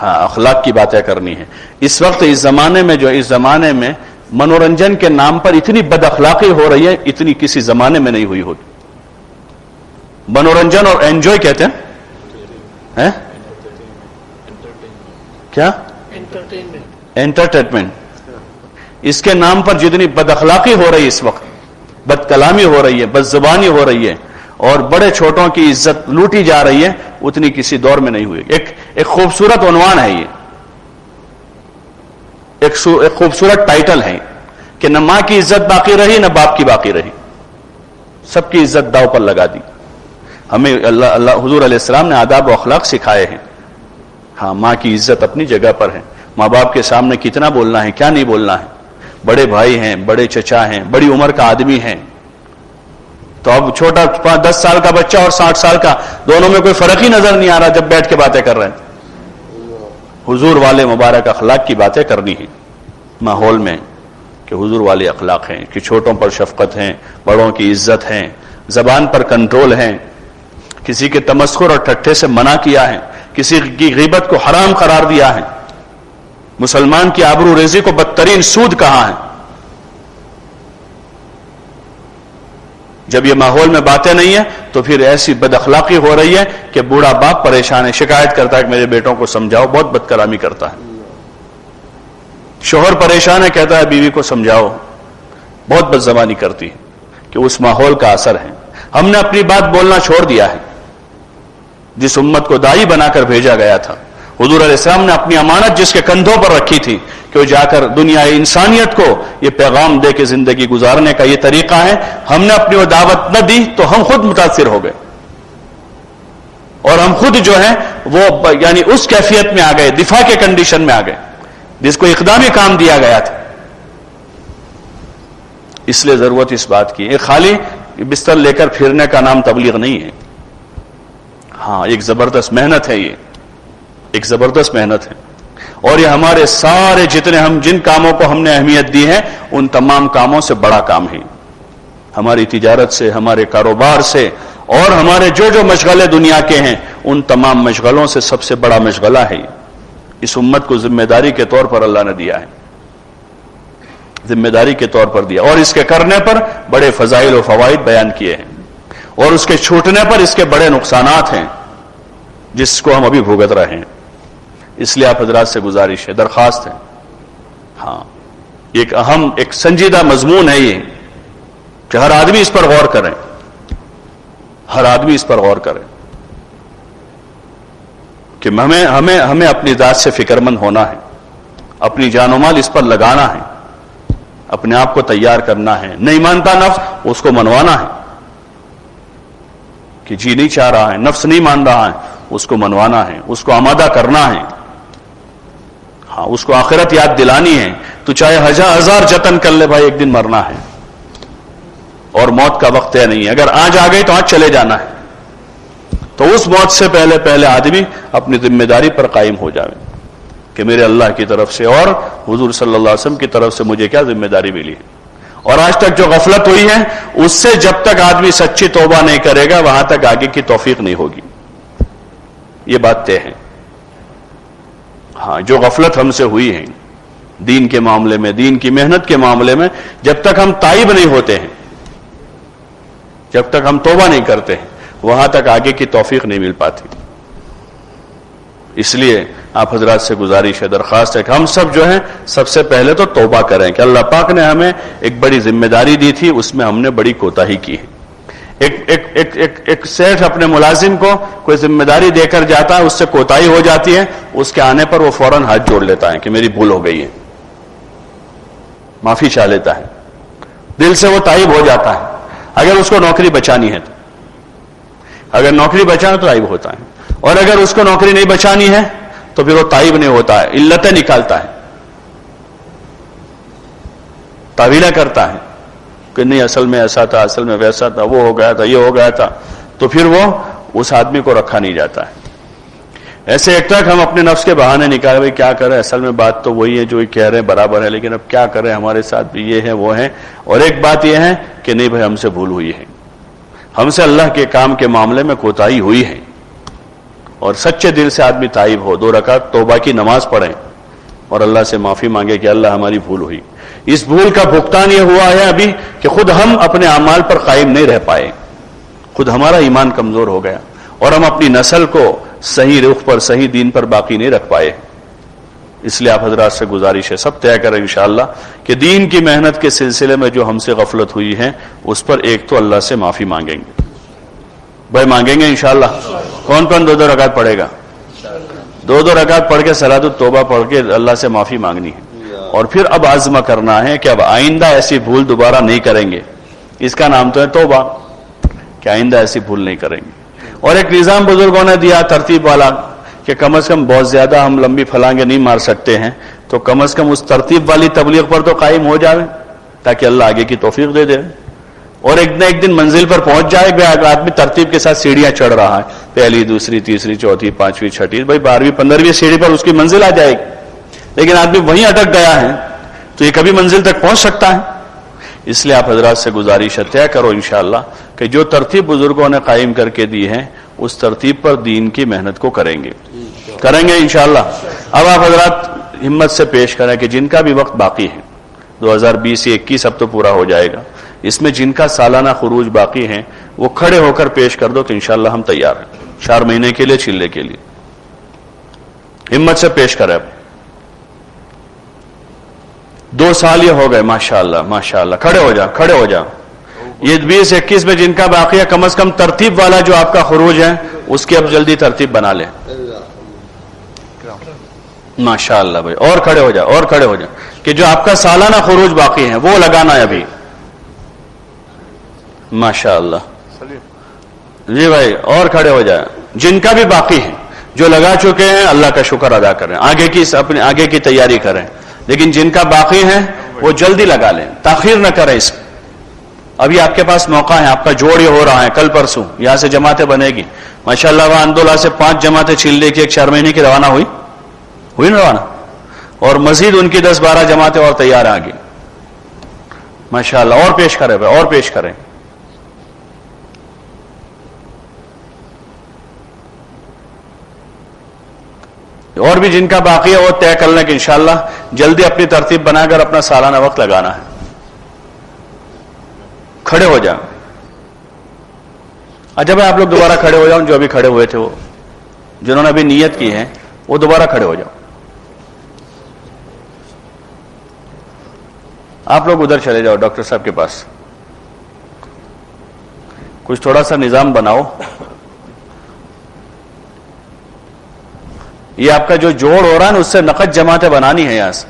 ہاں اخلاق کی باتیں کرنی ہیں۔ اس وقت اس زمانے میں منورنجن کے نام پر اتنی بد اخلاقی ہو رہی ہے، اتنی کسی زمانے میں نہیں ہوئی ہوتی۔ منورنجن اور انجوائے کہتے ہیں کیا؟ انٹرٹینمنٹ۔ اس کے نام پر جتنی بد اخلاقی ہو رہی ہے اس وقت، بد کلامی ہو رہی ہے، بد زبانی ہو رہی ہے، اور بڑے چھوٹوں کی عزت لوٹی جا رہی ہے، اتنی کسی دور میں نہیں ہوئی۔ ایک خوبصورت عنوان ہے یہ، ایک خوبصورت ٹائٹل ہے کہ نہ ماں کی عزت باقی رہی نہ باپ کی باقی رہی، سب کی عزت داؤ پر لگا دی۔ ہمیں اللہ حضور علیہ السلام نے آداب و اخلاق سکھائے ہیں۔ ہاں ماں کی عزت اپنی جگہ پر ہے، ماں باپ کے سامنے کتنا بولنا ہے، کیا نہیں بولنا ہے، بڑے بھائی ہیں، بڑے چچا ہیں، بڑی عمر کا آدمی ہے، تو اب چھوٹا 10 سال کا بچہ اور 60 سال کا، دونوں میں کوئی فرق ہی نظر نہیں آ رہا جب بیٹھ کے باتیں کر رہے ہیں۔ حضور والے مبارک اخلاق کی باتیں کرنی ہیں ماحول میں، کہ حضور والے اخلاق ہیں، کہ چھوٹوں پر شفقت ہے، بڑوں کی عزت ہے، زبان پر کنٹرول ہے، کسی کے تمسخر اور ٹھٹھے سے منع کیا ہے، کسی کی غیبت کو حرام قرار دیا ہے، مسلمان کی آبرو ریزی کو بدترین سود کہا ہے۔ جب یہ ماحول میں باتیں نہیں ہیں تو پھر ایسی بد اخلاقی ہو رہی ہے کہ بوڑھا باپ پریشان ہے، شکایت کرتا ہے کہ میرے بیٹوں کو سمجھاؤ، بہت بد کلامی کرتا ہے۔ شوہر پریشان ہے، کہتا ہے بیوی کو سمجھاؤ، بہت بد زبانی کرتی ہے، کہ اس ماحول کا اثر ہے۔ ہم نے اپنی بات بولنا چھوڑ دیا ہے، جس امت کو داعی بنا کر بھیجا گیا تھا۔ حضور علیہ السلام نے اپنی امانت جس کے کندھوں پر رکھی تھی کہ وہ جا کر دنیا انسانیت کو یہ پیغام دے کے زندگی گزارنے کا یہ طریقہ ہے، ہم نے اپنی وہ دعوت نہ دی تو ہم خود متاثر ہو گئے، اور ہم خود جو ہے وہ یعنی اس کیفیت میں آ گئے، دفاع کے کنڈیشن میں آ گئے جس کو اقدامی کام دیا گیا تھا۔ اس لیے ضرورت اس بات کی، ایک خالی بستر لے کر پھرنے کا نام تبلیغ نہیں ہے۔ ہاں ایک زبردست محنت ہے، یہ ایک زبردست محنت ہے، اور یہ ہمارے سارے جن کاموں کو ہم نے اہمیت دی ہے ان تمام کاموں سے بڑا کام ہے۔ ہماری تجارت سے، ہمارے کاروبار سے، اور ہمارے جو مشغلے دنیا کے ہیں ان تمام مشغلوں سے سب سے بڑا مشغلہ ہے یہ۔ اس امت کو ذمہ داری کے طور پر اللہ نے دیا ہے، ذمہ داری کے طور پر دیا، اور اس کے کرنے پر بڑے فضائل و فوائد بیان کیے ہیں، اور اس کے چھوٹنے پر اس کے بڑے نقصانات ہیں جس کو ہم ابھی بھگت رہے ہیں۔ اس لیے آپ حضرات سے گزارش ہے، درخواست ہے، ہاں ایک اہم ایک سنجیدہ مضمون ہے یہ، کہ ہر آدمی اس پر غور کرے، ہر آدمی اس پر غور کرے، کہ ہمیں اپنی ذات سے فکر مند ہونا ہے، اپنی جان و مال اس پر لگانا ہے، اپنے آپ کو تیار کرنا ہے۔ نہیں مانتا نفس، اس کو منوانا ہے، کہ جی نہیں چاہ رہا ہے، نفس نہیں مان رہا ہے، اس کو منوانا ہے، اس کو آمادہ کرنا ہے، ہاں اس کو آخرت یاد دلانی ہے۔ تو چاہے ہزار جتن کر لے بھائی، ایک دن مرنا ہے، اور موت کا وقت ہے نہیں، اگر آج آ گئی تو آج چلے جانا ہے۔ تو اس موت سے پہلے آدمی اپنی ذمہ داری پر قائم ہو جائے کہ میرے اللہ کی طرف سے اور حضور صلی اللہ علیہ وسلم کی طرف سے مجھے کیا ذمہ داری ملی ہے، اور آج تک جو غفلت ہوئی ہے اس سے جب تک آدمی سچی توبہ نہیں کرے گا وہاں تک آگے کی توفیق نہیں ہوگی، یہ بات طے ہے۔ ہاں جو غفلت ہم سے ہوئی ہے دین کے معاملے میں، دین کی محنت کے معاملے میں، جب تک ہم تائب نہیں ہوتے ہیں، جب تک ہم توبہ نہیں کرتے ہیں، وہاں تک آگے کی توفیق نہیں مل پاتی. اس لیے آپ حضرات سے گزارش ہے، درخواست ہے کہ ہم سب جو ہیں سب سے پہلے تو توبہ کریں کہ اللہ پاک نے ہمیں ایک بڑی ذمہ داری دی تھی، اس میں ہم نے بڑی کوتاہی کی ہے. ایک سیٹ اپنے ملازم کو کوئی ذمہ داری دے کر جاتا ہے، اس سے کوتاہی ہو جاتی ہے، اس کے آنے پر وہ فوراً ہاتھ جوڑ لیتا ہے کہ میری بھول ہو گئی ہے، معافی چاہ لیتا ہے، دل سے وہ تائب ہو جاتا ہے. اگر اس کو نوکری بچانی ہے تو، اگر نوکری بچانا تو تائب ہوتا ہے، اور اگر اس کو نوکری نہیں بچانی ہے تو پھر وہ تائب نہیں ہوتا ہے، علتیں نکالتا ہے، تعویلیں کرتا ہے کہ نہیں اصل میں ایسا تھا، اصل میں ویسا تھا، وہ ہو گیا تھا، یہ ہو گیا تھا، تو پھر وہ اس آدمی کو رکھا نہیں جاتا ہے. ایسے ایک تک ہم اپنے نفس کے بہانے نکالے بھائی کیا کریں، اصل میں بات تو وہی ہے جو یہ کہہ رہے ہیں برابر ہے، لیکن اب کیا کریں، ہمارے ساتھ بھی یہ ہے وہ ہے. اور ایک بات یہ ہے کہ نہیں بھائی ہم سے بھول ہوئی ہے، ہم سے اللہ کے کام کے معاملے میں کوتاہی ہوئی ہے، اور سچے دل سے آدمی تائب ہو، 2 رکعت توبہ کی نماز پڑھیں اور اللہ سے معافی مانگے کہ اللہ ہماری بھول ہوئی. اس بھول کا بھگتان یہ ہوا ہے ابھی کہ خود ہم اپنے اعمال پر قائم نہیں رہ پائے، خود ہمارا ایمان کمزور ہو گیا، اور ہم اپنی نسل کو صحیح رخ پر، صحیح دین پر باقی نہیں رکھ پائے. اس لیے آپ حضرات سے گزارش ہے سب طے کریں انشاءاللہ کہ دین کی محنت کے سلسلے میں جو ہم سے غفلت ہوئی ہے اس پر ایک تو اللہ سے معافی مانگیں گے، بھائی مانگیں گے انشاءاللہ. کون کون 2 رکعت پڑھے گا؟ 2 رکعت پڑھ کے صلاۃ التوبہ پڑھ کے اللہ سے معافی مانگنی ہے، اور پھر اب عزم کرنا ہے کہ اب آئندہ ایسی بھول دوبارہ نہیں کریں گے. اس کا نام تو ہے توبہ، کہ آئندہ ایسی بھول نہیں کریں گے. اور ایک نظام بزرگوں نے دیا ترتیب والا کہ کم از کم بہت زیادہ ہم لمبی پھلانگیں نہیں مار سکتے ہیں، تو کم از کم اس ترتیب والی تبلیغ پر تو قائم ہو جائے تاکہ اللہ آگے کی توفیق دے دے. اور ایک نہ ایک دن منزل پر پہنچ جائے کہ آدمی ترتیب کے ساتھ سیڑھیاں چڑھ رہا ہے، پہلی، دوسری، تیسری، چوتھی، 5ویں، 6ٹھی، بھائی 12ویں، 15ویں سیڑھی پر اس کی منزل آ جائے گی. لیکن آدمی وہیں اٹک گیا ہے تو یہ کبھی منزل تک پہنچ سکتا ہے. اس لیے آپ حضرات سے گزارش ہے طے کرو انشاءاللہ کہ جو ترتیب بزرگوں نے قائم کر کے دی ہے اس ترتیب پر دین کی محنت کو کریں گے انشاءاللہ. اب آپ حضرات ہمت سے پیش کریں کہ جن کا بھی وقت باقی ہے، 2020 یا 21 اب تو پورا ہو جائے گا، اس میں جن کا سالانہ خروج باقی ہے وہ کھڑے ہو کر پیش کر دو تو انشاءاللہ ہم تیار ہیں 4 مہینے کے لیے، چلے کے لیے. ہمت سے پیش کریں. اب 2 سال یہ ہو گئے، ماشاءاللہ ماشاءاللہ، کھڑے ہو جا کھڑے ہو جا. یہ 20-21 میں جن کا باقی ہے کم از کم ترتیب والا جو آپ کا خروج ہے اس کی اب جلدی ترتیب بنا لیں. ماشاءاللہ بھائی، اور کھڑے ہو جا، اور کھڑے ہو جا کہ جو آپ کا سالانہ خروج باقی ہے وہ لگانا ہے ابھی. ماشاءاللہ جی بھائی، اور کھڑے ہو جائیں. جن کا بھی باقی ہے جو لگا چکے ہیں اللہ کا شکر ادا کریں، اپنے آگے کی تیاری کریں. لیکن جن کا باقی ہے وہ جلدی لگا لیں، تاخیر نہ کریں. اس میں ابھی آپ کے پاس موقع ہے، آپ کا جوڑ یہ ہو رہا ہے، کل پرسوں یہاں سے جماعتیں بنے گی ماشاءاللہ. وہاں اندولہ سے 5 جماعتیں چلنے کی 4 مہینے کی روانہ ہوئی نا روانہ، اور مزید ان کی 10-12 جماعتیں اور تیار ہیں آگے ماشاءاللہ. اور پیش کریں بھائی، اور پیش کریں. اور بھی جن کا باقی ہے وہ طے کر لیں کہ انشاءاللہ جلدی اپنی ترتیب بنا کر اپنا سالانہ وقت لگانا ہے. کھڑے ہو جائیں. اچھا بھائی آپ لوگ دوبارہ کھڑے ہو جاؤ، جو ابھی کھڑے ہوئے تھے وہ جنہوں نے ابھی نیت کی ہے وہ دوبارہ کھڑے ہو جاؤ. آپ لوگ ادھر چلے جاؤ ڈاکٹر صاحب کے پاس، کچھ تھوڑا سا نظام بناؤ. یہ آپ کا جو جوڑ ہو رہا ہے نا اس سے نقد جماعتیں بنانی ہے یہاں سے.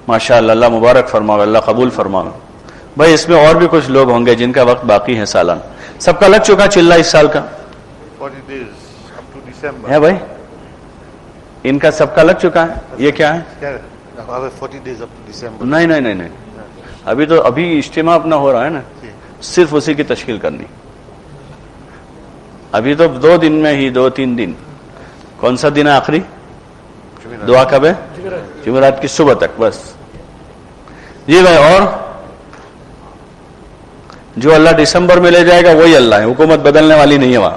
ماشاءاللہ، اللہ مبارک فرماؤ، اللہ قبول فرماؤ. بھائی اس میں اور بھی کچھ لوگ ہوں گے جن کا وقت باقی ہے سالانہ. سب کا لگ چکا چلہ اس سال کا 40 days up to December. ہے بھائی؟ ان کا سب کا لگ چکا ہے. یہ کیا ہے؟ 40 days up to December. نہیں، ابھی اجتماع اپنا ہو رہا ہے نا، صرف اسی کی تشکیل کرنی. ابھی تو 2 دن میں ہی 2-3 دن. کون سا دن ہے آخری؟ دعا کب ہے؟ جمعرات کی صبح تک بس. جی بھائی، اور جو اللہ دسمبر میں لے جائے گا وہی اللہ ہے، حکومت بدلنے والی نہیں ہے وہاں.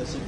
10